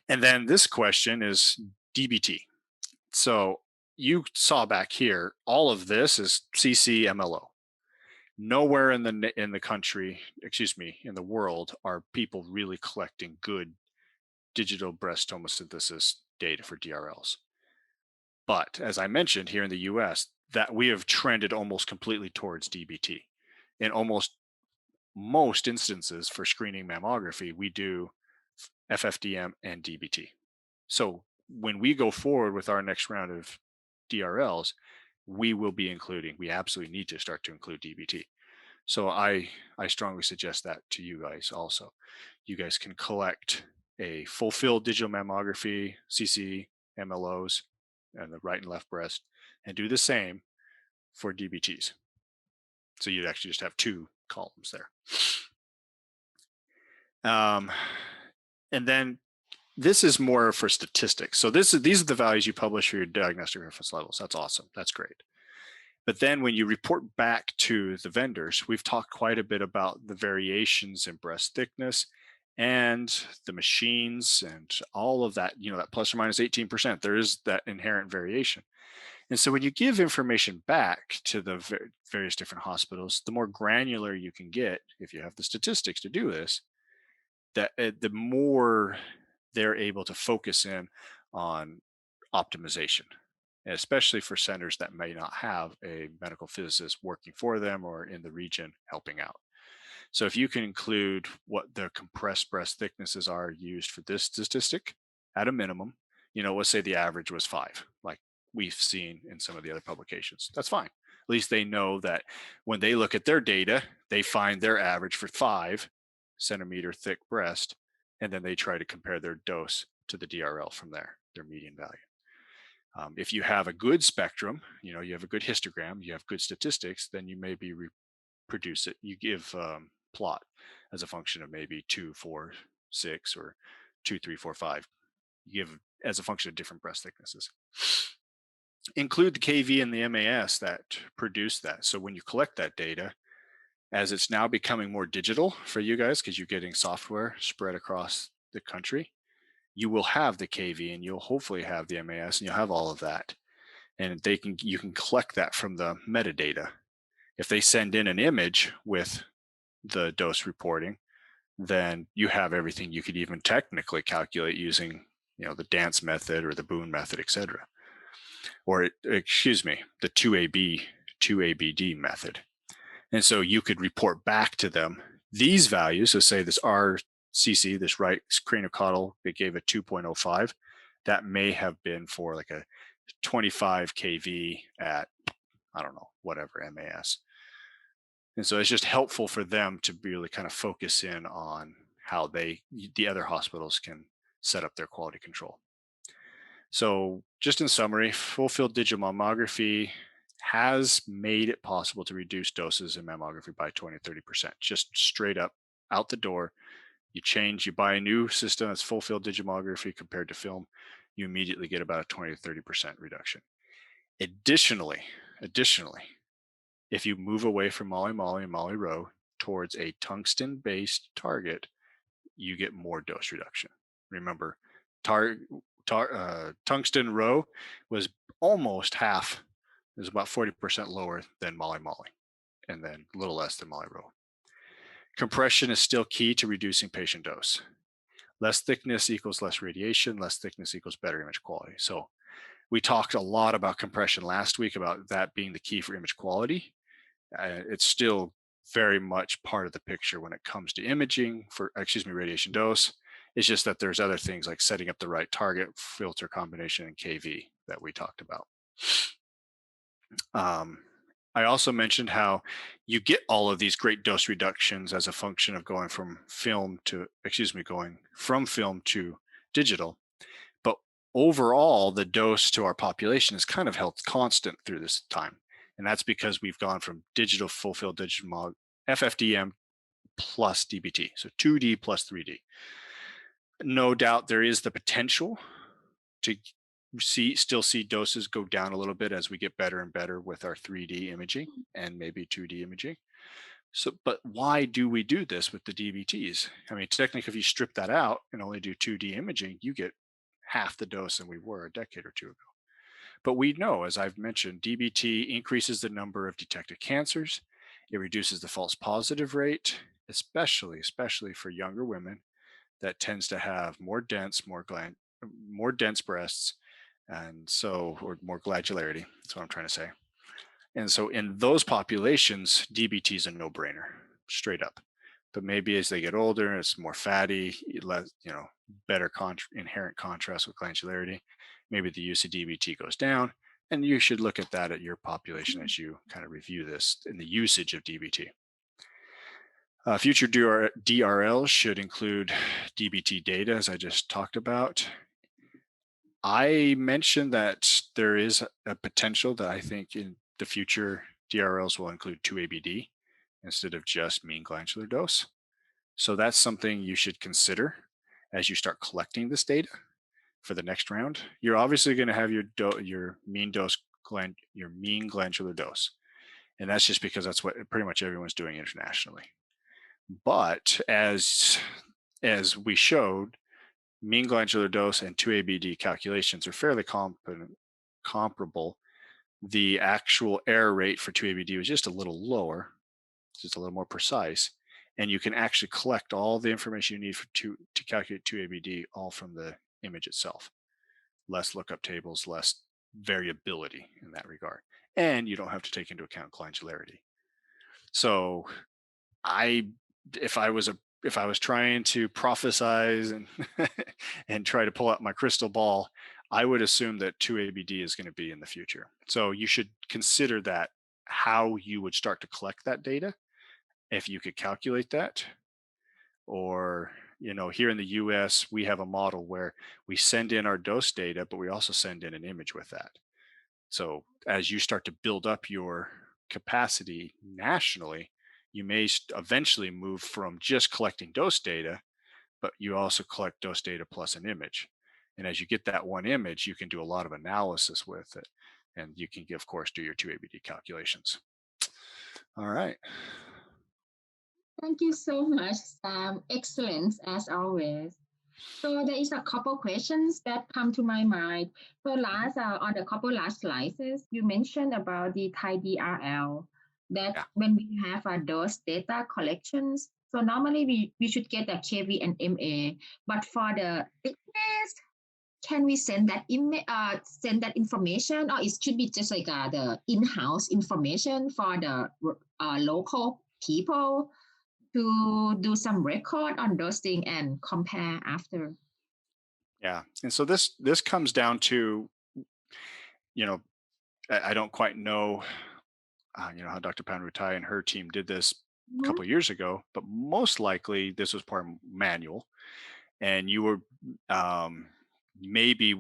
And then this question is DBT. So you saw back here, all of this is CCMLO. Nowhere in the country, excuse me, in the world are people really collecting good digital breast tomosynthesis data for DRLs. But as I mentioned, here in the US, that we have trended almost completely towards DBT. In almost most instances for screening mammography, we do FFDM and DBT. So when we go forward with our next round of DRLs, we will be including, we absolutely need to start to include DBT. So I strongly suggest that to you guys also. You guys can collect a full field digital mammography, CC, MLOs, and the right and left breast, and do the same for DBTs. So you'd actually just have 2 columns there. And then this is more for statistics. So these are the values you publish for your diagnostic reference levels. That's awesome. That's great. But then when you report back to the vendors, we've talked quite a bit about the variations in breast thickness and the machines and all of that, that plus or minus 18%. There is that inherent variation. And so when you give information back to the various different hospitals, the more granular you can get, if you have the statistics to do this, that the more they're able to focus in on optimization, especially for centers that may not have a medical physicist working for them or in the region helping out. So if you can include what the compressed breast thicknesses are used for this statistic at a minimum, let's say the average was 5, like we've seen in some of the other publications. That's fine. At least they know that when they look at their data, they find their average for 5 centimeter thick breast, and then they try to compare their dose to the DRL from there, their median value. If you have a good spectrum, you have a good histogram, you have good statistics, then you maybe reproduce it. You give plot as a function of maybe 2, 4, 6, or 2, 3, 4, 5. You give as a function of different breast thicknesses. Include the KV and the MAS that produce that. So when you collect that data, as it's now becoming more digital for you guys, because you're getting software spread across the country, you will have the KV and you'll hopefully have the MAS and you'll have all of that. And you can collect that from the metadata. If they send in an image with the dose reporting, then you have everything you could even technically calculate using, the dance method or the Boone method, etc. Or excuse me, the 2ABD method. And so you could report back to them these values. So say this RCC, this right craniocaudal, it gave a 2.05. That may have been for like a 25 kV at, I don't know, whatever MAS. And so it's just helpful for them to really kind of focus in on how the other hospitals can set up their quality control. So just in summary, full field digital mammography has made it possible to reduce doses in mammography by 20, 30%, just straight up out the door. You buy a new system that's full field digital mammography compared to film, you immediately get about a 20 to 30% reduction. Additionally, if you move away from Molly Molly and Molly Row towards a tungsten based target, you get more dose reduction. Remember, tungsten Row was almost half, it was about 40% lower than Molly Molly, and then a little less than Molly Row. Compression is still key to reducing patient dose. Less thickness equals less radiation, less thickness equals better image quality. So we talked a lot about compression last week, about that being the key for image quality. It's still very much part of the picture when it comes to imaging for, radiation dose. It's just that there's other things like setting up the right target, filter combination, and KV that we talked about. I also mentioned how you get all of these great dose reductions as a function of going from film to digital. But overall, the dose to our population is kind of held constant through this time. And that's because we've gone from digital full field digital mod, FFDM plus DBT, so 2D plus 3D. No doubt there is the potential to still see doses go down a little bit as we get better and better with our 3D imaging and maybe 2D imaging. So, but why do we do this with the DBTs? I mean, technically, if you strip that out and only do 2D imaging, you get half the dose than we were a decade or two ago. But we know, as I've mentioned, DBT increases the number of detected cancers. It reduces the false positive rate, especially for younger women that tends to have more dense breasts, and so, or more glandularity. That's what I'm trying to say. And so in those populations, DBT is a no-brainer, straight up. But maybe as they get older, it's more fatty, less, better inherent contrast with glandularity. Maybe the use of DBT goes down, and you should look at that at your population as you kind of review this in the usage of DBT. Future DRLs should include DBT data, as I just talked about. I mentioned that there is a potential that I think in the future DRLs will include 2ABD instead of just mean glandular dose. So that's something you should consider as you start collecting this data for the next round. You're obviously going to have your mean dose your mean glandular dose. And that's just because that's what pretty much everyone's doing internationally. But as we showed, mean glandular dose and 2-ABD calculations are fairly comparable. The actual error rate for 2-ABD was just a little lower, just a little more precise. And you can actually collect all the information you need to calculate 2-ABD all from the image itself. Less lookup tables, less variability in that regard. And you don't have to take into account glandularity. So I if I was a if I was trying to prophesize and and try to pull out my crystal ball, I would assume that 2-ABD is going to be in the future. So you should consider that how you would start to collect that data if you could calculate that. Or, here in the US, we have a model where we send in our dose data, but we also send in an image with that. So as you start to build up your capacity nationally, you may eventually move from just collecting dose data, but you also collect dose data plus an image. And as you get that one image, you can do a lot of analysis with it. And you can, of course, do your 2-ABD calculations. All right. Thank you so much, Sam. Excellent as always. So there is a couple questions that come to my mind. So Mhm. on the couple last slides, you mentioned about the Thai DRL that Yeah. when we have those data collections, so normally we should get a KV and MA, but for the thickness, can we send that information, or it should be just like the in-house information for the local people to do some record on those things and compare after? Yeah. And so this comes down to, you know, I don't quite know, how Dr. Panrutai and her team did this a Mhm. couple of years ago, but most likely this was part manual, and you were um, maybe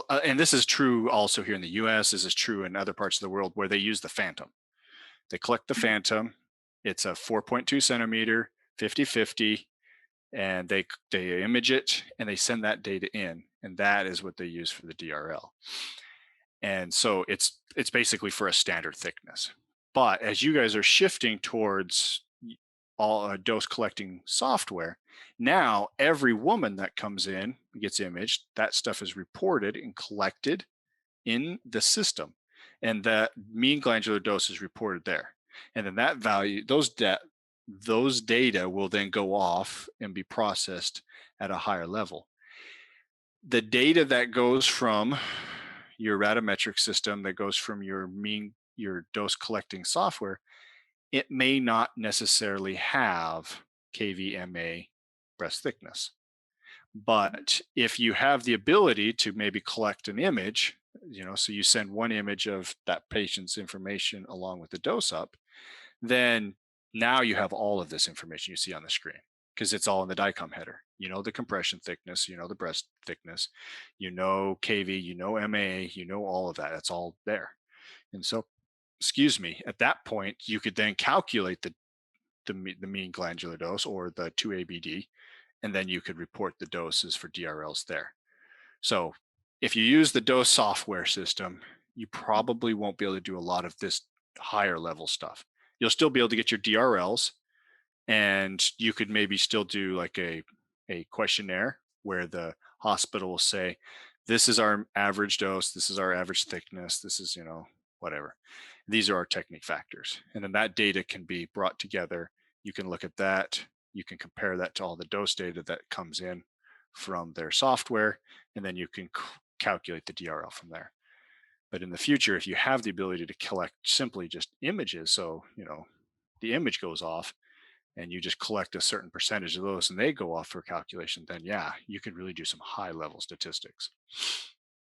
and this is true also here in the U.S. This is true in other parts of the world where they use the phantom. They collect the phantom. It's a 4.2 centimeter, 50/50, and they image it and they send that data in, and that is what they use for the DRL. And so it's basically for a standard thickness. But as you guys are shifting towards all dose collecting software, now every woman that comes in gets imaged. That stuff is reported and collected in the system, and that mean glandular dose is reported there. And then that value, those data will then go off and be processed at a higher level. The data that goes from your ratometric system, that goes from your dose collecting software, it may not necessarily have KVMA breast thickness. But if you have the ability to maybe collect an image, so you send one image of that patient's information along with the dose up, then now you have all of this information you see on the screen because it's all in the DICOM header. You know the compression thickness, you know the breast thickness, you know KV, you know MA, you know all of that. That's all there. And so, excuse me, at that point, you could then calculate the mean glandular dose or the 2-ABD, and then you could report the doses for DRLs there. So if you use the dose software system, you probably won't be able to do a lot of this higher level stuff. You'll still be able to get your DRLs, and you could maybe still do like a questionnaire where the hospital will say, this is our average dose, this is our average thickness, this is, whatever. These are our technique factors. And then that data can be brought together. You can look at that, you can compare that to all the dose data that comes in from their software, and then you can calculate the DRL from there. But in the future, if you have the ability to collect simply just images, so the image goes off and you just collect a certain percentage of those and they go off for calculation, then yeah, you can really do some high level statistics.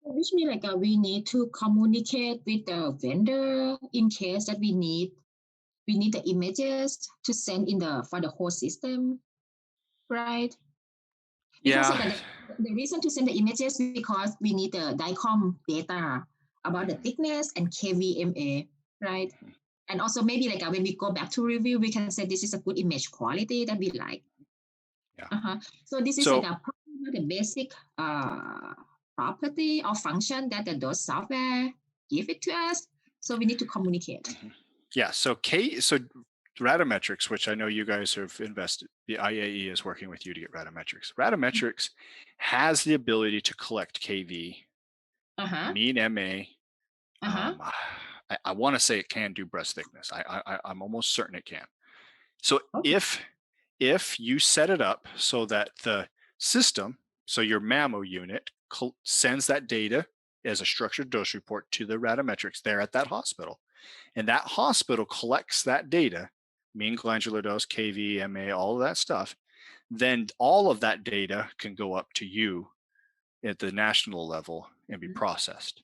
Which means like we need to communicate with the vendor in case that we need the images to send in the for the whole system, right? Because Yeah. like the reason to send the images because we need the DICOM data about the Mhm. thickness and KVMA, right? And also maybe like when we go back to review, we can say this is a good image quality that we like. Yeah. So this is like So the basic property or function that the DOS software give it to us. So we need to communicate. Mhm. Yeah. So Ratometrics, which I know you guys have invested, the IAE is working with you to get Ratometrics. Ratometrics has the ability to collect KV, Uh-huh. mean MA. Uh-huh. I want to say it can do breast thickness. I'm almost certain it can. So Okay. if you set it up so that the system, so your Mammo unit, sends that data as a structured dose report to the Ratometrics there at that hospital, and that hospital collects that data, mean glandular dose, KV, MA, all of that stuff, then all of that data can go up to you at the national level and be Mhm. processed.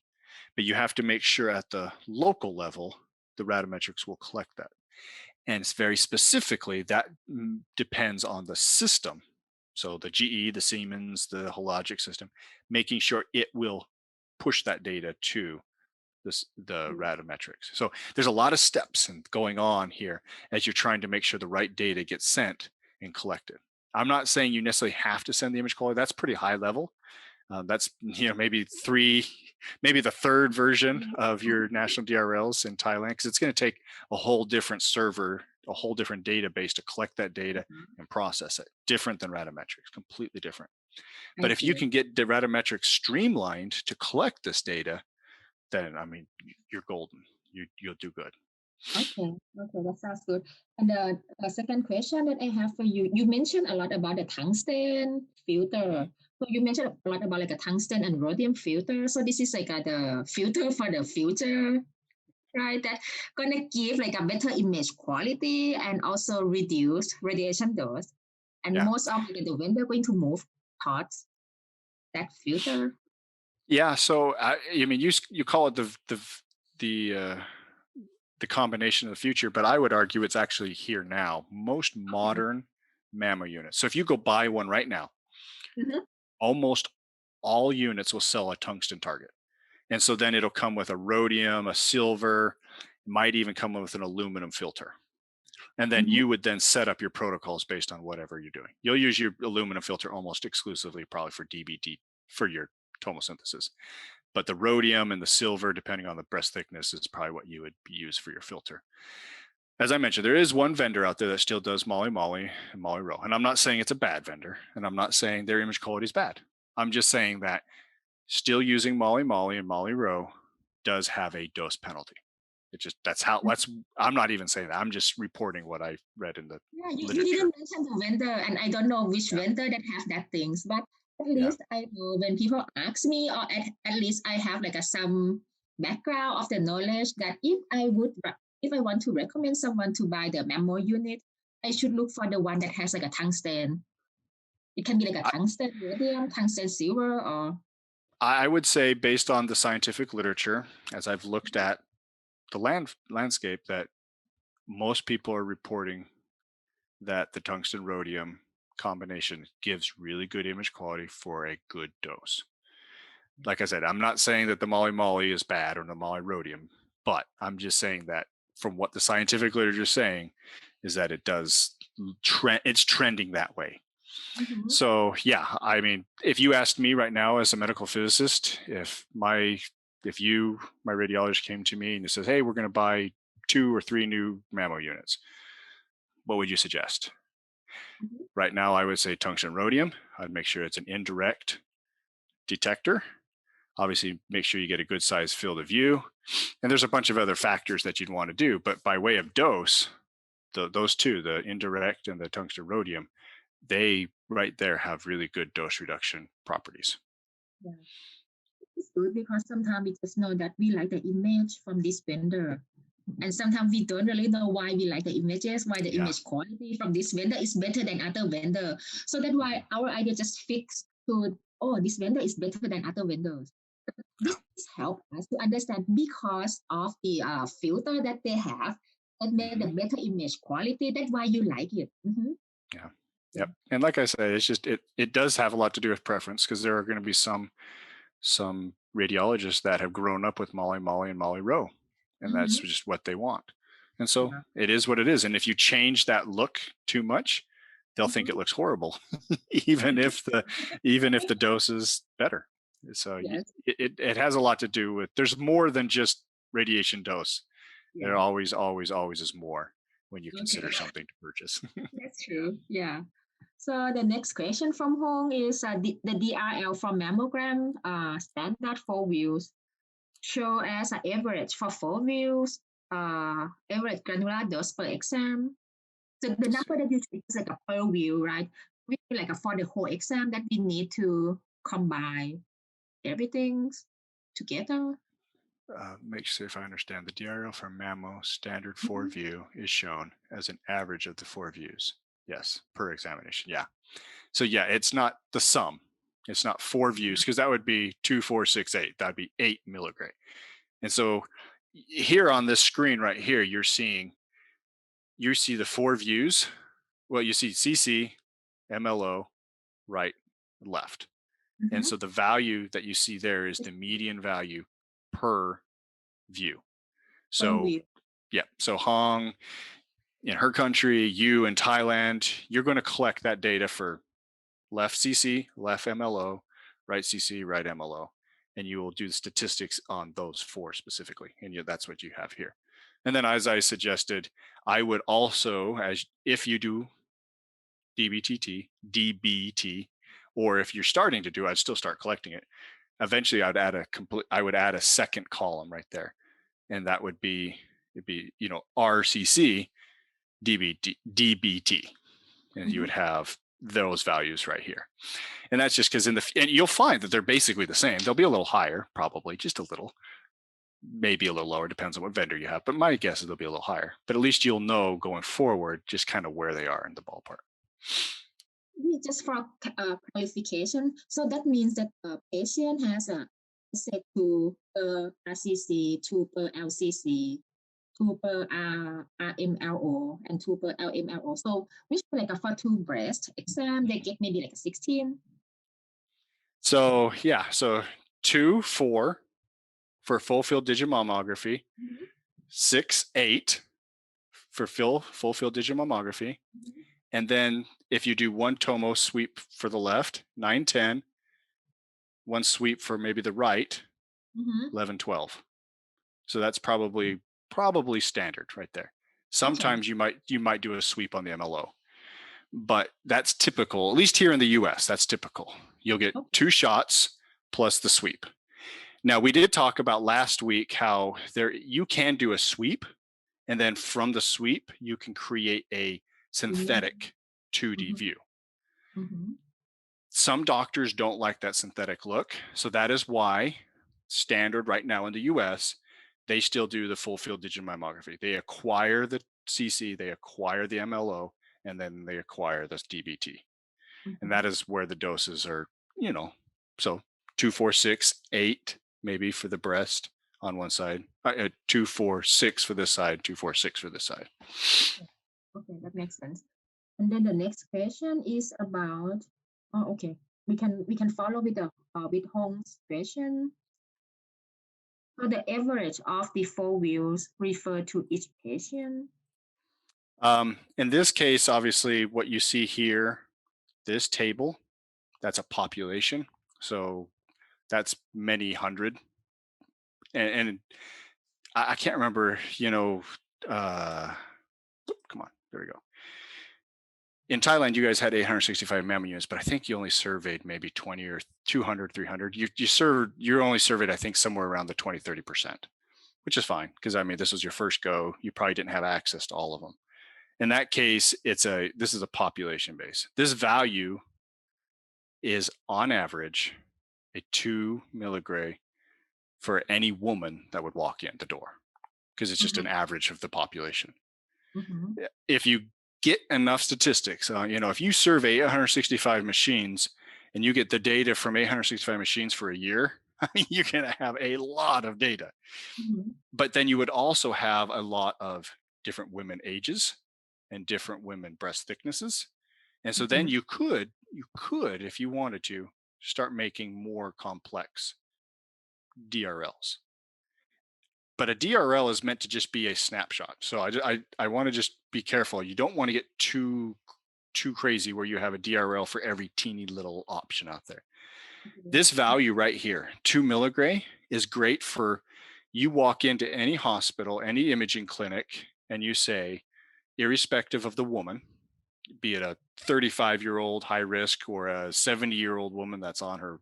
But you have to make sure at the local level, the Ratometrics will collect that. And it's very specifically that depends on the system. So the GE, the Siemens, the Hologic system, making sure it will push that data to the Ratometrics. So there's a lot of steps and going on here as you're trying to make sure the right data gets sent and collected. I'm not saying you necessarily have to send the image quality. That's pretty high level. That's maybe the third version of your national DRLs in Thailand, because it's going to take a whole different server, a whole different database to collect that data Mhm. and process it. Different than Ratometrics, completely different. I But if you see. can get the Ratometrics streamlined to collect this data, then I mean you're golden. You'll do good. Okay, okay, that sounds good. And the second question that I have for you, you mentioned a lot about the tungsten Mhm. filter. So you mentioned a lot about like a tungsten and rhodium filter. So this is like the filter for the future, right? That gonna give like a better image quality and also reduce radiation dose. And Yeah, most of like, the vendor going to move towards that filter. yeah. So I mean, you call it the the combination of the future, but I would argue it's actually here now. Most Okay. modern Mammo units. So if you go buy one right now, Mm-hmm. almost all units will sell a tungsten target. And so then it'll come with a rhodium, a silver, might even come with an aluminum filter. And then Mm-hmm. you would then set up your protocols based on whatever you're doing. You'll use your aluminum filter almost exclusively, probably for DBT for your tomosynthesis. But the rhodium and the silver, depending on the breast thickness, is probably what you would use for your filter. As I mentioned, there is one vendor out there that still does Molly Molly and Molly Row. And I'm not saying it's a bad vendor, and I'm not saying their image quality is bad. I'm just saying that still using Molly Molly and Molly Row does have a dose penalty. It just that's I'm not even saying that. I'm just reporting what I read in the Yeah, you literature. didn't mention the vendor, and I don't know which Yeah. vendor that have that things, but at Yeah. least I know when people ask me, or at least I have like some background of the knowledge that if I want to recommend someone to buy the Mammo unit, I should Mhm. look for the one that has like a tungsten. It can be like a I, tungsten rhodium, tungsten silver, or I would say based on the scientific literature, as I've looked at the landscape, that most people are reporting that the tungsten rhodium combination gives really good image quality for a good dose. Like I said, I'm not saying that the Molly Molly is bad or the Molly rhodium, but I'm just saying that from what the scientific literature is saying is that it does it's trending that way. Mhm. So yeah, I mean, if you asked me right now as a medical physicist, if you my radiologist came to me and says, "Hey, we're going to buy 2 or 3 new Mammo units," what would you suggest? Mhm. Right now, I would say tungsten rhodium. I'd make sure it's an indirect detector. Obviously, make sure you get a good size field of view. And there's a bunch of other factors that you'd want to do. But by way of dose, those two, the indirect and the tungsten rhodium, they right there have really good dose reduction properties. Yeah, it's good because sometimes we just know that we like the image from this vendor. And sometimes we don't really know why we like the images, why the Yeah. image quality from this vendor is better than other vendor. So that's Mhm. why our idea just fixed to, oh, this vendor is better than other vendors. Yeah. This help us to understand because of the filter that they have that make the Hmm. better image quality. That's why you like it. Mm-hmm. Yeah. Yeah. Yep. And like I say, it's just it does have a lot to do with preference, because there are going to be some radiologists that have grown up with Molly Molly and Molly Rowe, and that's Mm-hmm. just what they want. And so Yeah. it is what it is. And if you change that look too much, they'll think it Mm-hmm. looks horrible, even if the even if the dose is better. So Yes. it has a lot to do with, there's more than just radiation dose. There Yeah. always is more when you Okay. consider something to purchase. That's true. Yeah. So the next question from Hong is the DRL from mammogram standard 4 views show as an average for 4 views, average granular dose per exam. So the So, number that you see is like a per view, right? We like for the whole exam that we need to combine everything together. make sure if I understand, the DRL from Mammo standard four Mhm. view is shown as an average of the 4 views. Yes, per examination. Yeah. So yeah, it's not the sum. It's not 4 views because that would be 2, 4, 6, 8. That'd be 8 milligray. And so here on this screen right here, you see the 4 views. Well, you see CC, MLO, right, left. And Mhm. so the value that you see there is the median value per view. Per So view. yeah, so Hong in her country, you in Thailand, you're going to collect that data for left CC, left MLO, right CC, right MLO, and you will do the statistics on those four specifically, and that's what you have here. And then, as I suggested, I would also, as if you do DBT, or if you're starting to do, I'd still start collecting it. Eventually, I would add a second column right there, and that would be it'd be RCC DBT, and you would Mhm. have those values right here. And that's just because and you'll find that they're basically the same. They'll be a little higher, probably just a little, maybe a little lower, depends on what vendor you have. But my guess is they'll be a little higher. But at least you'll know going forward just kind of where they are in the ballpark. Just for clarification, so that means that a patient has a say two per RCC, two per LCC, two per RMLO, and two per LMLO. So which like for two breast exam, they get maybe like a 16. So yeah, so 2, 4 for full field digit mammography, Mhm. 6, 8 for full field digit mammography, Mhm. and then if you do one tomo sweep for the left, 9, 10, one sweep for maybe the right, Mhm. 11, 12. So that's probably standard right there. Okay. Sometimes you might do a sweep on the MLO, but that's typical. At least here in the US, that's typical. You'll get Okay. 2 shots plus the sweep. Now, we did talk about last week how there you can do a sweep, and then from the sweep you can create a Image. synthetic 2D Mhm. view. Mhm. Some doctors don't like that synthetic look, so that is why standard right now in the US, they still do the full field digital mammography. They acquire the CC, they acquire the MLO, and then they acquire this DBT. And that Mhm. is where the doses are, you know, so 2, 4, 6, 8 maybe for the breast on one side, 2, 4, 6 for this side, 2, 4, 6 for this side. Okay. Okay, that makes sense. And then the next question is about, oh, okay, we can follow with the with Hong's question. So the average of the 4 views refer to each patient. In this case, obviously, what you see here, this table, that's a population. So that's many hundred. And I can't remember, come on, there we go. In Thailand, you guys had 865 mammal units, but I think you only surveyed maybe 20 or 200, 300. You're only surveyed, I think, somewhere around the 20, 30%, which is fine. Cause I mean, this was your first go. You probably didn't have access to all of them. In that case, this is a population base. This value is on average a 2 milligray for any woman that would walk in the door because it's just an Mm-hmm. average of the population. Mm-hmm. If you get enough statistics, if you survey 865 machines and you get the data from 865 machines for a year, you're going to have a lot of data. Mm-hmm. But then you would also have a lot of different women ages and different women breast thicknesses. And so then Mm-hmm. you could, if you wanted to, start making more complex DRLs. But a DRL is meant to just be a snapshot. So I want to just be careful. You don't want to get too crazy where you have a DRL for every teeny little option out there. Mhm. This value right here, 2 milligray, is great for you walk into any hospital, any imaging clinic, and you say, irrespective of the woman, be it a 35-year-old high risk or a 70-year-old woman that's on her,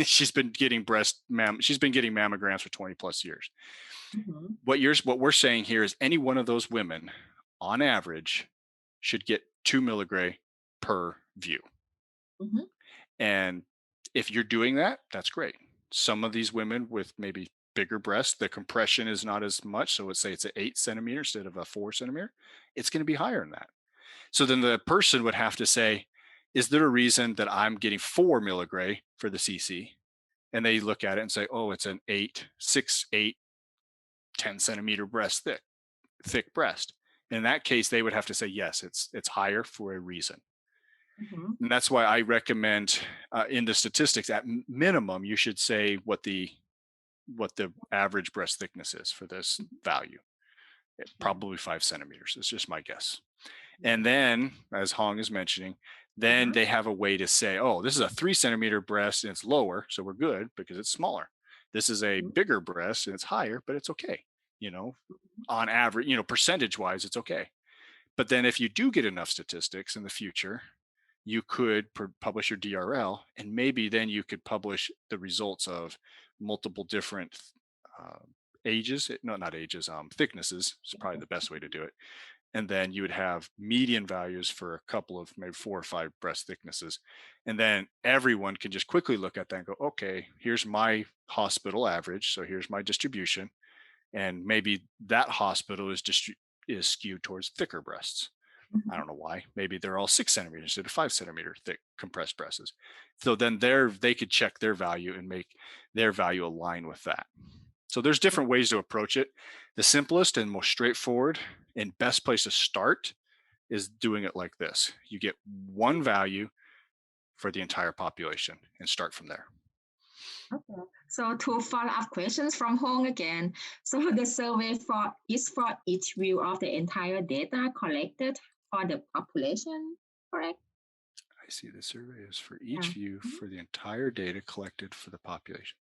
she's been getting mammograms for 20 plus years. Mhm. What we're saying here is any one of those women on average should get 2 milligray per view. Mhm. And if you're doing that, that's great. Some of these women with maybe bigger breasts, the compression is not as much. So let's say it's an 8 centimeter instead of a 4 centimeter, it's going to be higher than that. So then the person would have to say, is there a reason that I'm getting 4 milligray for the CC? And they look at it and say, oh, it's an 10 centimeter breast thick breast. In that case, they would have to say, yes, it's higher for a reason. Mhm. And that's why I recommend in the statistics at minimum, you should say what the average breast thickness is for this Mhm. value. Yeah. Probably 5 centimeters. It's just my guess. And Yeah. then, as Hong is mentioning, then Uh-huh. they have a way to say, oh, this is a 3 centimeter breast and it's lower. So we're good because it's smaller. This is a Mhm. bigger breast and it's higher, but it's okay. You know, Mhm. on average, percentage wise, it's okay. But then if you do get enough statistics in the future, you could publish your DRL, and maybe then you could publish the results of multiple different uh, ages. No, not ages. Thicknesses is probably the best way to do it. And then you would have median values for a couple of maybe 4 or 5 breast thicknesses. And then everyone can just quickly look at that and go, okay, here's my hospital average. So here's my distribution. And maybe that hospital is skewed towards thicker breasts. I Mhm. don't know why. Maybe they're all 6 centimeters instead of 5 centimeter thick compressed breasts. So then they could check their value and make their value align with that. So there's different ways to approach it. The simplest and most straightforward and best place to start is doing it like this. You get one value for the entire population and start from there. Okay. So two follow-up questions from Hong again. So the survey is for each view of the entire data collected for the population, correct? I see the survey is for Yeah. each view Mhm. for the entire data collected for the population.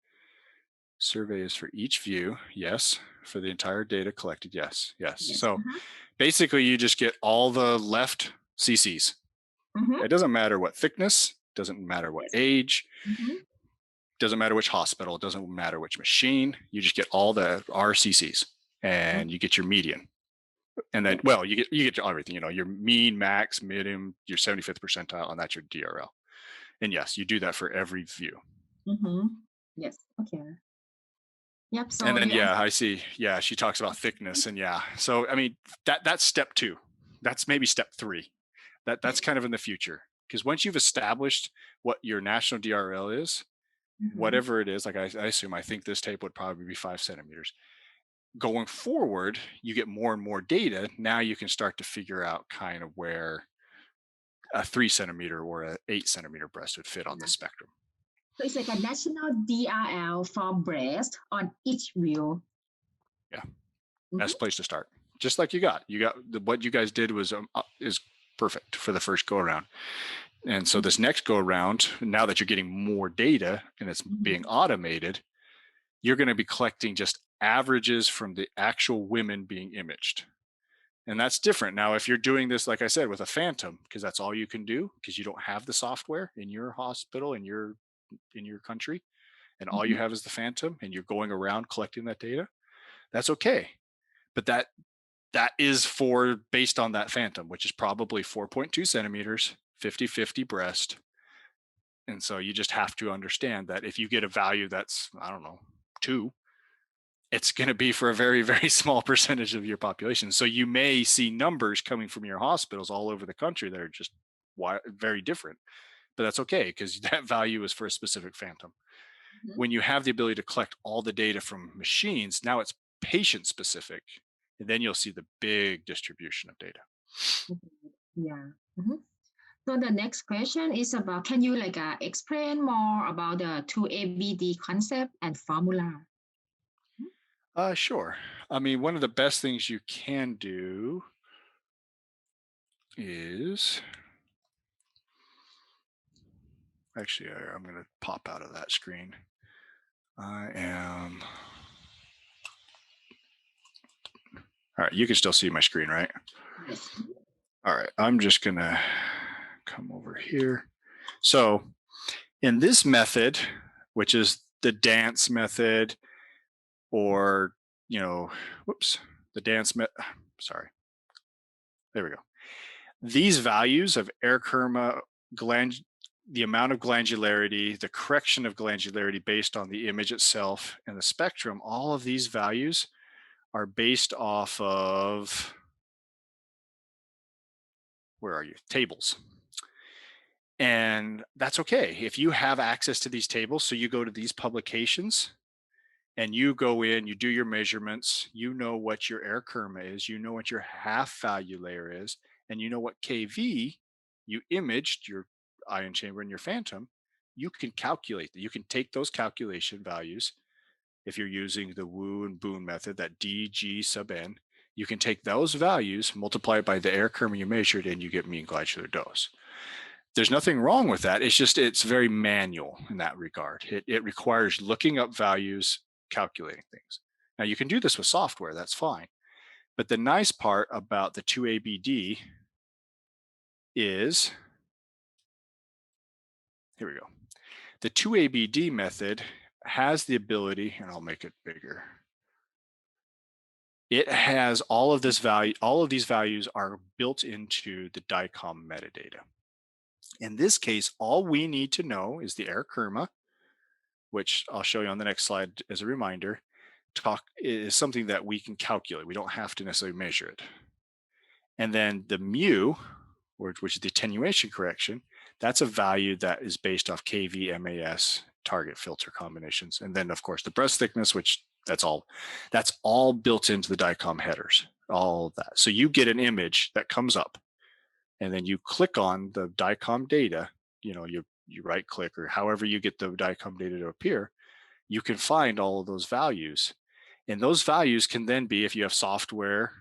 Survey is for each view. Yes. For the entire data collected. Yes. Yes. Yes. So basically, you just get all the left CCs. Mm-hmm. It doesn't matter what thickness, doesn't matter what Yes. age, Mm-hmm. doesn't matter which hospital, it doesn't matter which machine. You just get all the RCCs and you get your median. And then, Okay. well, you get everything, your mean, max, medium, your 75th percentile, and that's your DRL. And yes, you do that for every view. Mm-hmm. Yes. Okay. Yep. And So then you yeah, answered. I see. Yeah, she talks about thickness, and yeah. So I mean, that's step two. That's maybe step three. That's kind of in the future because once you've established what your national DRL is, Mm-hmm. whatever it is, like I assume, I think this tape would probably be 5 centimeters. Going forward, you get more and more data. Now you can start to figure out kind of where a 3 centimeter or a 8 centimeter breast would fit on the Yeah. spectrum. So it's like a national DRL for breast on each view. Yeah, that's Mm-hmm. a place to start. Just like what you guys did was is perfect for the first go around. And so this next go around, now that you're getting more data and it's being Mm-hmm. automated, you're going to be collecting just averages from the actual women being imaged. And that's different. Now, if you're doing this, like I said, with a phantom, because that's all you can do, because you don't have the software in your hospital, in your country, and all you Mm-hmm. have is the phantom, and you're going around collecting that data, that's okay. But that is for based on that phantom, which is probably 4.2 centimeters, 50-50 breast. And so you just have to understand that if you get a value that's, I don't know, 2, it's going to be for a very, very small percentage of your population. So you may see numbers coming from your hospitals all over the country that are just very different, but that's okay because that value is for a specific phantom. Mm-hmm. When you have the ability to collect all the data from machines, now it's patient specific. And then you'll see the big distribution of data. Mm-hmm. Yeah. Mm-hmm. So the next question is about, can you like explain more about the 2ABD concept and formula? Sure. I mean, one of the best things you can do is Actually, I'm going to pop out of that screen. I am. All right, you can still see my screen, right? Yes. All right, I'm just going to come over here. So, in this method, which is the dance method, or, you know, whoops, the dance method, sorry, there we go. These values of air kerma, gland, the amount of glandularity, the correction of glandularity based on the image itself, and the spectrum, all of these values are based off of, where are you? Tables. And that's okay. If you have access to these tables, so you go to these publications and you go in, you do your measurements, you know what your air kerma is, you know what your half value layer is, and you know what KV you imaged your ion chamber and your phantom, you can calculate that. You can take those calculation values. If you're using the Wu and Boone method, that DG sub n, you can take those values, multiply it by the air kerma you measured, and you get mean glandular dose. There's nothing wrong with that. It's just it's very manual in that regard. It requires looking up values, calculating things. Now you can do this with software, that's fine. But the nice part about the 2ABD is, here we go. The 2ABD method has the ability, and I'll make it bigger. It has all of this value, all of these values are built into the DICOM metadata. In this case, all we need to know is the air kerma, which I'll show you on the next slide as a reminder. Talk is something that we can calculate. We don't have to necessarily measure it. And then the mu, which is the attenuation correction, that's a value that is based off KV, MAS, target filter combinations. And then of course the breast thickness, which that's all built into the DICOM headers, all of that. So you get an image that comes up and then you click on the DICOM data, you right click or however you get the DICOM data to appear, you can find all of those values. And those values can then be, if you have software,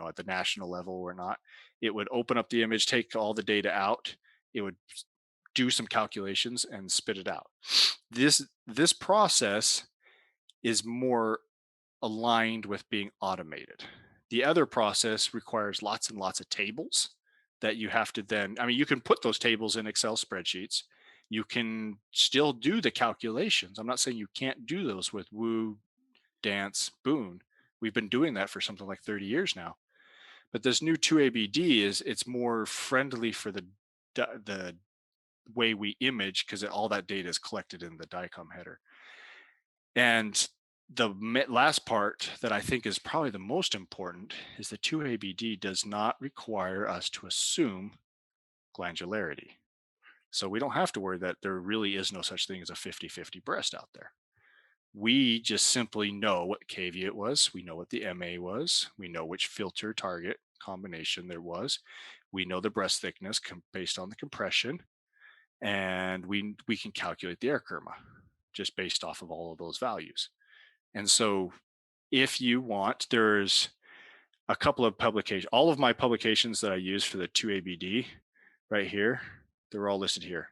at the national level or not, it would open up the image, take all the data out, it would do some calculations and spit it out. This process is more aligned with being automated. The other process requires lots and lots of tables that you have to then, I mean, you can put those tables in Excel spreadsheets. You can still do the calculations. I'm not saying you can't do those with Woo, Dance, Boone. We've been doing that for something like 30 years now. But this new 2ABD it's more friendly for the way we image because all that data is collected in the DICOM header. And the last part that I think is probably the most important is the 2ABD does not require us to assume glandularity. So we don't have to worry that there really is no such thing as a 50-50 breast out there. We just simply know what KV it was. We know what the MA was. We know which filter target combination there was. We know the breast thickness based on the compression. And we can calculate the air kerma just based off of all of those values. And so if you want, there's a couple of publications, all of my publications that I use for the 2ABD right here, they're all listed here.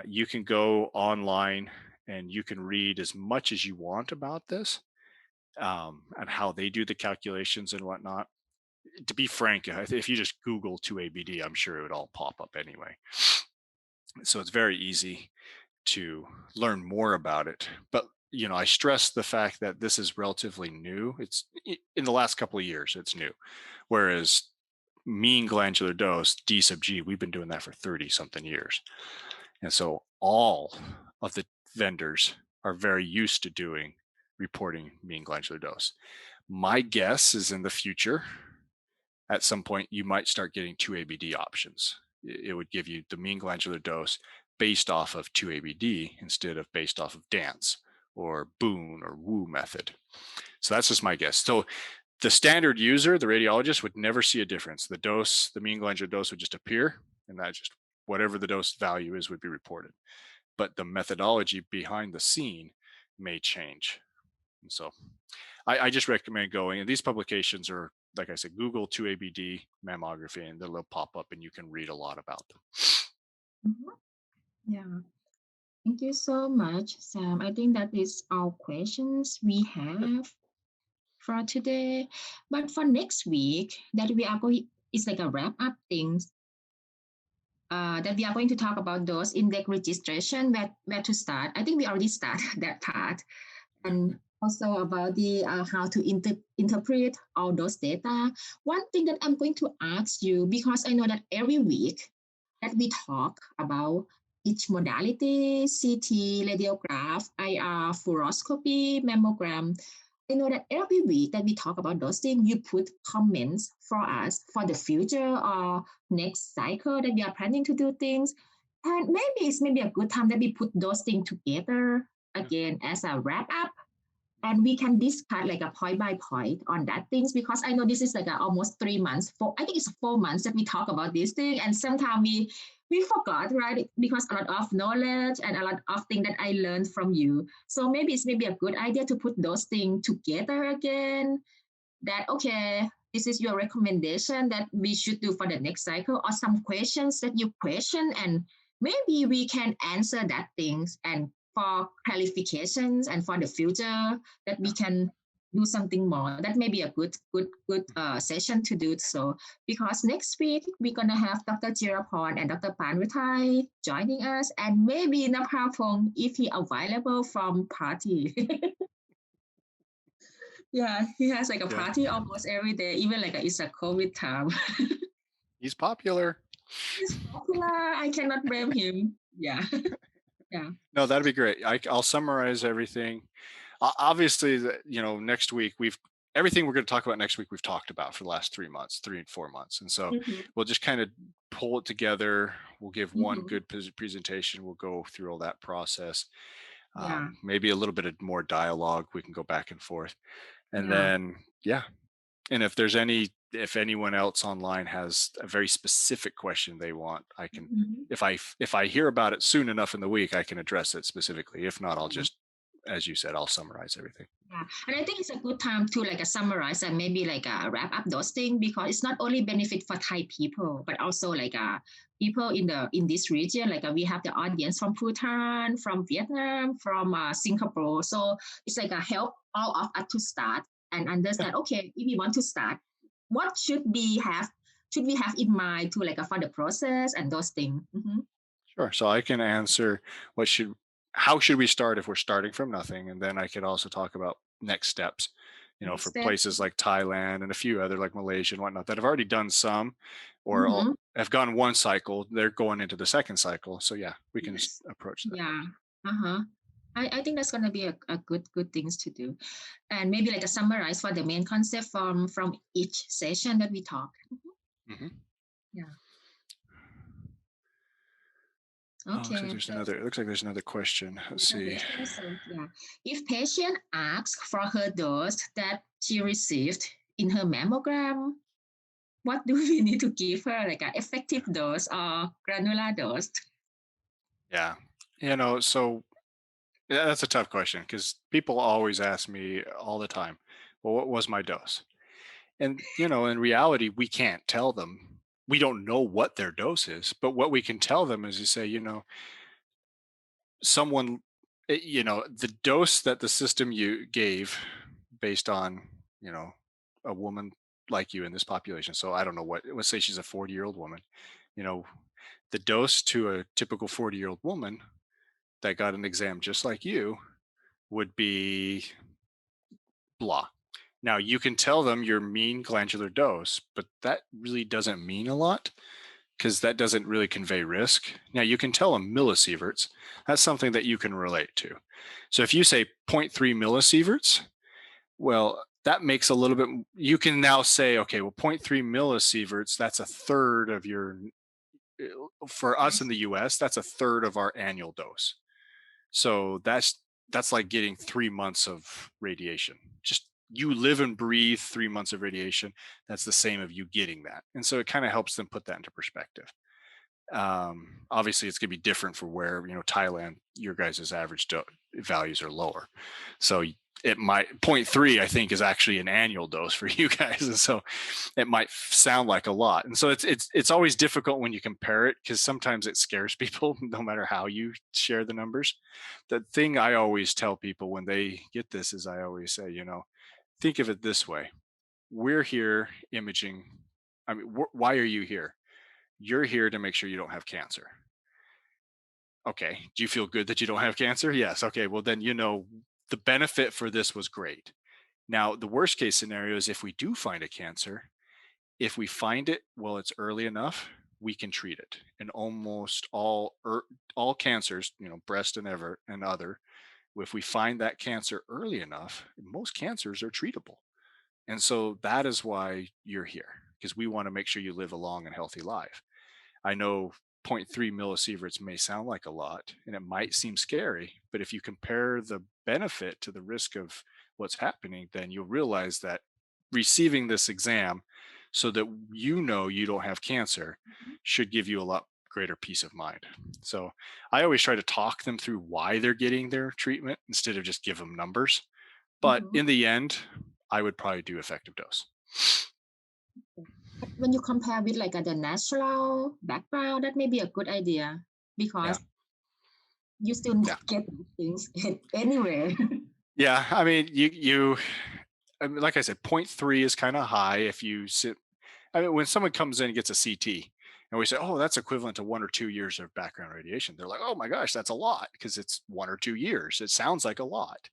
You can go online and you can read as much as you want about this, and how they do the calculations and whatnot. To be frank, if you just Google 2ABD, I'm sure it would all pop up anyway. So it's very easy to learn more about it. But I stress the fact that this is relatively new. It's in the last couple of years, it's new. Whereas mean glandular dose, D sub G, we've been doing that for 30 something years. And so all of the vendors are very used to reporting mean glandular dose. My guess is in the future, at some point, you might start getting 2ABD options. It would give you the mean glandular dose based off of 2ABD instead of based off of dance or Boone or Wu method. So that's just my guess. So the standard user, the radiologist, would never see a difference. The dose, the mean glandular dose would just appear, and that just whatever the dose value is would be reported. But the methodology behind the scene may change. And so I just recommend going. And these publications are, like I said, Google 2ABD mammography, and they'll pop up and you can read a lot about them. Mhm. Yeah. Thank you so much, Sam. I think that is all questions we Good. have for today. But for next week, that we are going, it's like a wrap up things that we are going to talk about those index registration, where to start. I think we already started that part. And also about the how to interpret all those data. One thing that I'm going to ask you, because I know that every week that we talk about each modality, CT, radiograph, IR, fluoroscopy, mammogram, I know that every week that we talk about those things, you put comments for us for the future or next cycle that we are planning to do things. And maybe it's maybe a good time that we put those things together Yeah. again as a wrap up, and we can discuss like a point by point on that things, because I know this is like a almost 3 months, for I think it's 4 months that we talk about this thing, and sometimes we forgot, right? Because a lot of knowledge and a lot of things that I learned from you. So maybe it's maybe a good idea to put those things together again, that okay, this is your recommendation that we should do for the next cycle, or some questions that you question, and maybe we can answer that things, and for clarifications and for the future that we Yeah. can do something more. That may be a good session to do so, because next week we're gonna have Dr. Jirapon and Dr. Panrutai joining us, and maybe Naprapong if he available from party. Yeah, he has like a Yeah. party almost every day, even like it's a COVID time. He's popular. He's popular. I cannot blame him. Yeah, yeah. No, that'd be great. I'll summarize everything. Obviously, next week we've everything we're going to talk about next week we've talked about for the last 3 months, 3 and 4 months, and so Mm-hmm. we'll just kind of pull it together. We'll give one Mm-hmm. good presentation. We'll go through all that process. Yeah, Maybe a little bit of more dialogue. We can go back and forth, and yeah. then yeah. And if anyone else online has a very specific question they want, I can Mm-hmm. if I hear about it soon enough in the week, I can address it specifically. If not, I'll Yeah. just, as you said, I'll summarize everything. Yeah, and I think it's a good time to like summarize and maybe like wrap up those things, because it's not only benefit for Thai people, but also like people in this region. Like we have the audience from Bhutan, from Vietnam, from Singapore. So it's like a help all of us to start and Yeah, understand. Okay, if we want to start, what should we have in mind to like for the process and those things. Mm-hmm. sure. So I can answer what should how should we start if we're starting from nothing, and then I could also talk about next steps. Next For step. places like Thailand and a few other like Malaysia and whatnot that have already done some, or Mm-hmm. have gone one cycle, they're going into the second cycle. So yeah, we can Yes. approach that. Yeah. Uh-huh. I think that's gonna be a good things to do. And maybe like a summarize for the main concept from each session that we talk. Hmm. Yeah. Oh, looks like Okay. there's So another. It looks like there's another question. Let's another see. question. So yeah, if patient asks for her dose that she received in her mammogram, what do we need to give her, like an effective dose or granular dose? Yeah, so yeah, that's a tough question because people always ask me all the time, "Well, what was my dose?" And in reality, we can't tell them. We don't know what their dose is, but what we can tell them is, you say, someone, the dose that the system you gave based on, you know, a woman like you in this population. So I don't know what. Let's say she's a 40-year-old woman. You know, the dose to a typical 40-year-old woman that got an exam just like you would be blah. Now, you can tell them your mean glandular dose, but that really doesn't mean a lot because that doesn't really convey risk. Now, you can tell them millisieverts. That's something that you can relate to. So if you say zero point 0.3 millisieverts, well, that makes a little bit, you can now say, okay, well, zero point 0.3 millisieverts, that's a third of your, for us in the US, that's a third of our annual dose. So that's like getting 3 months of radiation. Just you live and breathe 3 months of radiation. That's the same of you getting that. And so it kind of helps them put that into perspective. Obviously, it's going to be different for where, Thailand, your guys' average values are lower. So it might, zero point 0.3, I think, is actually an annual dose for you guys. And so it might sound like a lot. And so it's always difficult when you compare it, because sometimes it scares people no matter how you share the numbers. The thing I always tell people when they get this is, I always say, think of it this way. We're here imaging. I mean, why are you here? You're here to make sure you don't have cancer. Okay. Do you feel good that you don't have cancer? Yes. Okay. Well, then, the benefit for this was great. Now, the worst case scenario is if we do find a cancer, if we find it while it's early enough, we can treat it. And almost all cancers, breast and ever and other, if we find that cancer early enough, most cancers are treatable. And so that is why you're here, because we want to make sure you live a long and healthy life. I know zero point 0.3 millisieverts may sound like a lot and it might seem scary, but if you compare the benefit to the risk of what's happening, then you'll realize that receiving this exam so that you don't have cancer should give you a lot greater peace of mind. So I always try to talk them through why they're getting their treatment instead of just give them numbers. But Mhm. in the end, I would probably do effective dose. When you compare with like the natural background, that may be a good idea Yeah. because you still Yeah. get those things anywhere. Yeah. I mean, like I said, zero point 0.3 is kind of high if you sit. I mean, when someone comes in and gets a CT and we say, oh, that's equivalent to 1 or 2 years of background radiation, they're like, oh my gosh, that's a lot, because it's 1 or 2 years. It sounds like a lot.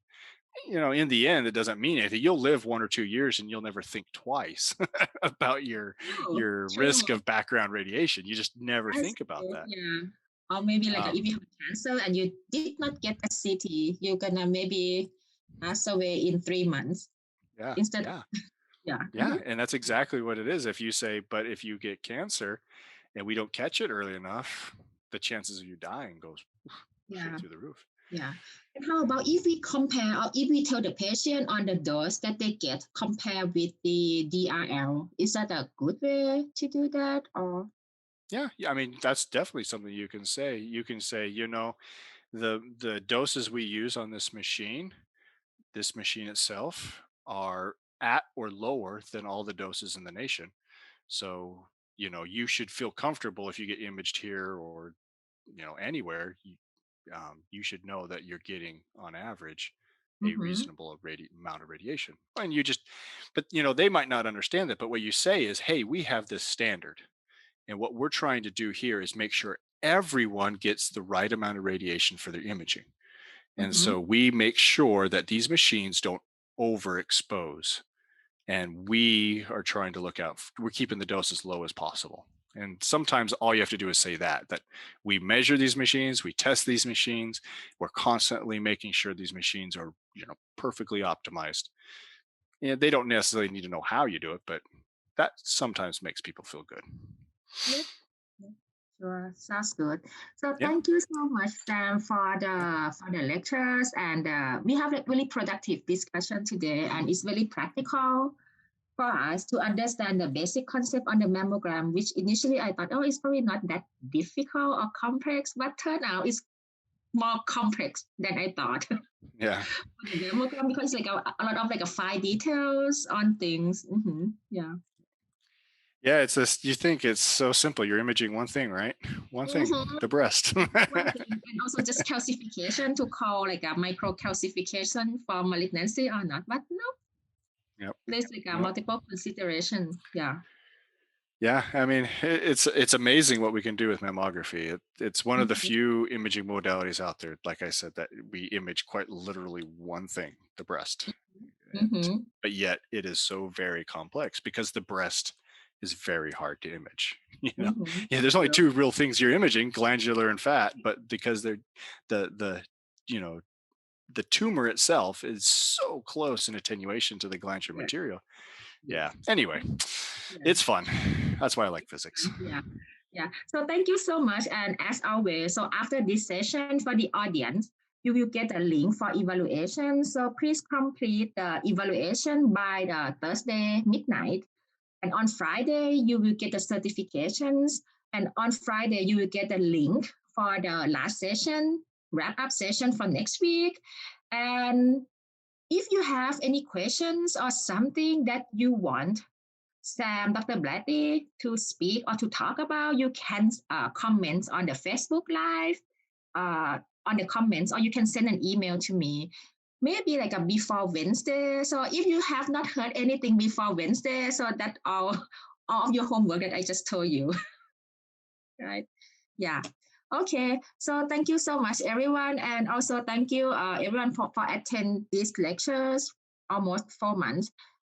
In the end, it doesn't mean anything. You'll live 1 or 2 years and you'll never think twice about True, your risk true. of background radiation. You just never That's think about true. that. Yeah. Or maybe like if Um, you have cancer and you did not get a CT, you're gonna maybe pass away in 3 months yeah, instead of yeah, yeah. yeah. And that's exactly what it is. If you say, but if you get cancer and we don't catch it early enough, the chances of you dying goes straight Yeah. through the roof. Yeah. And how about if we compare or if we tell the patient on the dose that they get compare with the DRL, is that a good way to do that or? Yeah, yeah. I mean, that's definitely something you can say. You can say, the doses we use on this machine itself, are at or lower than all the doses in the nation. So, you should feel comfortable if you get imaged here or, anywhere. You should know that you're getting, on average, a Mm-hmm. reasonable amount of radiation. And but they might not understand that. But what you say is, hey, we have this standard. And what we're trying to do here is make sure everyone gets the right amount of radiation for their imaging. And Mm-hmm. so we make sure that these machines don't overexpose. And we are trying to we're keeping the dose as low as possible. And sometimes all you have to do is say that we measure these machines, we test these machines, we're constantly making sure these machines are, perfectly optimized. And they don't necessarily need to know how you do it, but that sometimes makes people feel good. Yes. Yes. Sure. Sounds good. So Yeah. thank you so much, Sam, for Yeah. the lectures, and we have a really productive discussion today, and it's very practical for us to understand the basic concept on the mammogram, which initially I thought, oh, it's probably not that difficult or complex, but turned out it's more complex than I thought. Yeah. The mammogram because like a lot of like a fine details on things. Yeah. Yeah, it's this. You think it's so simple. You're imaging one thing, right? One thing, Mm-hmm. the breast. One thing, and also just calcification to call like a micro calcification for malignancy or not, but no, Yep. there's like a Nope. multiple consideration. Yeah. Yeah, I mean, it's amazing what we can do with mammography. It's one of the Mm-hmm. few imaging modalities out there, like I said, that we image quite literally one thing, the breast. And Mm-hmm. but yet it is so very complex because the breast is very hard to image. Mm-hmm. Yeah, there's only two real things you're imaging, glandular and fat, but because they're the you know the tumor itself is so close in attenuation to the glandular Yes. material. Yeah. Yes. Anyway, Yeah. it's fun. That's why I like physics. Yeah. Yeah. So thank you so much. And as always, so after this session for the audience, you will get a link for evaluation. So please complete the evaluation by the Thursday midnight. And on Friday, you will get the certifications And on Friday, you will get a link for the last session, wrap up session for next week. And if you have any questions or something that you want Sam, Dr. Brady to speak or to talk about, you can comment on the Facebook Live, uh, on the comments, or you can send an email to me. Maybe like a before Wednesday. So if you have not heard anything before Wednesday, so that all of your homework that I just told you, right? Yeah. Okay. So thank you so much, everyone, and also thank you, everyone, for attend these lectures almost 4 months.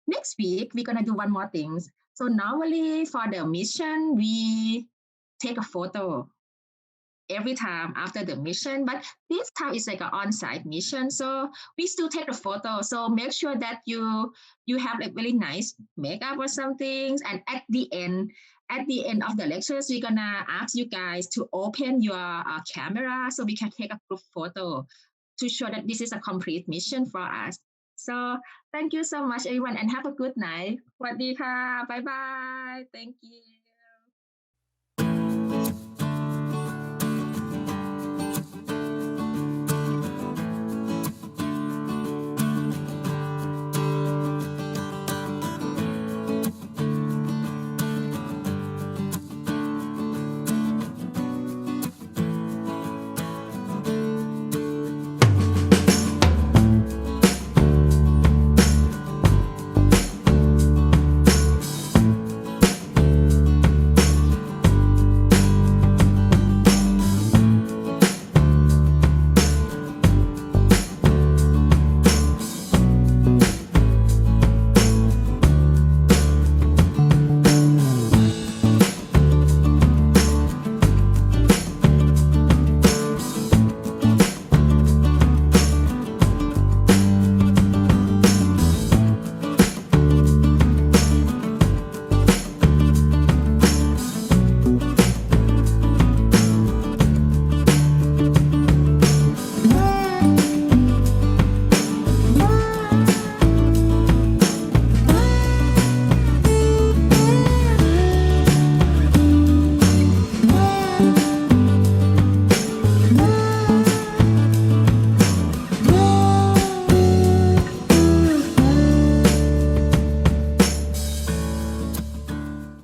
Next week we're gonna do one more thing. So normally for the mission we take a photo every time after the mission, but this time it's like an on-site mission, so we still take a photo. So make sure that you have like really nice makeup or something, and at the end of the lectures we're gonna ask you guys to open your camera so we can take a group photo to show that this is a complete mission for us. So thank you so much everyone and have a good night. สวัสดีค่ะ บ๊ายบาย thank you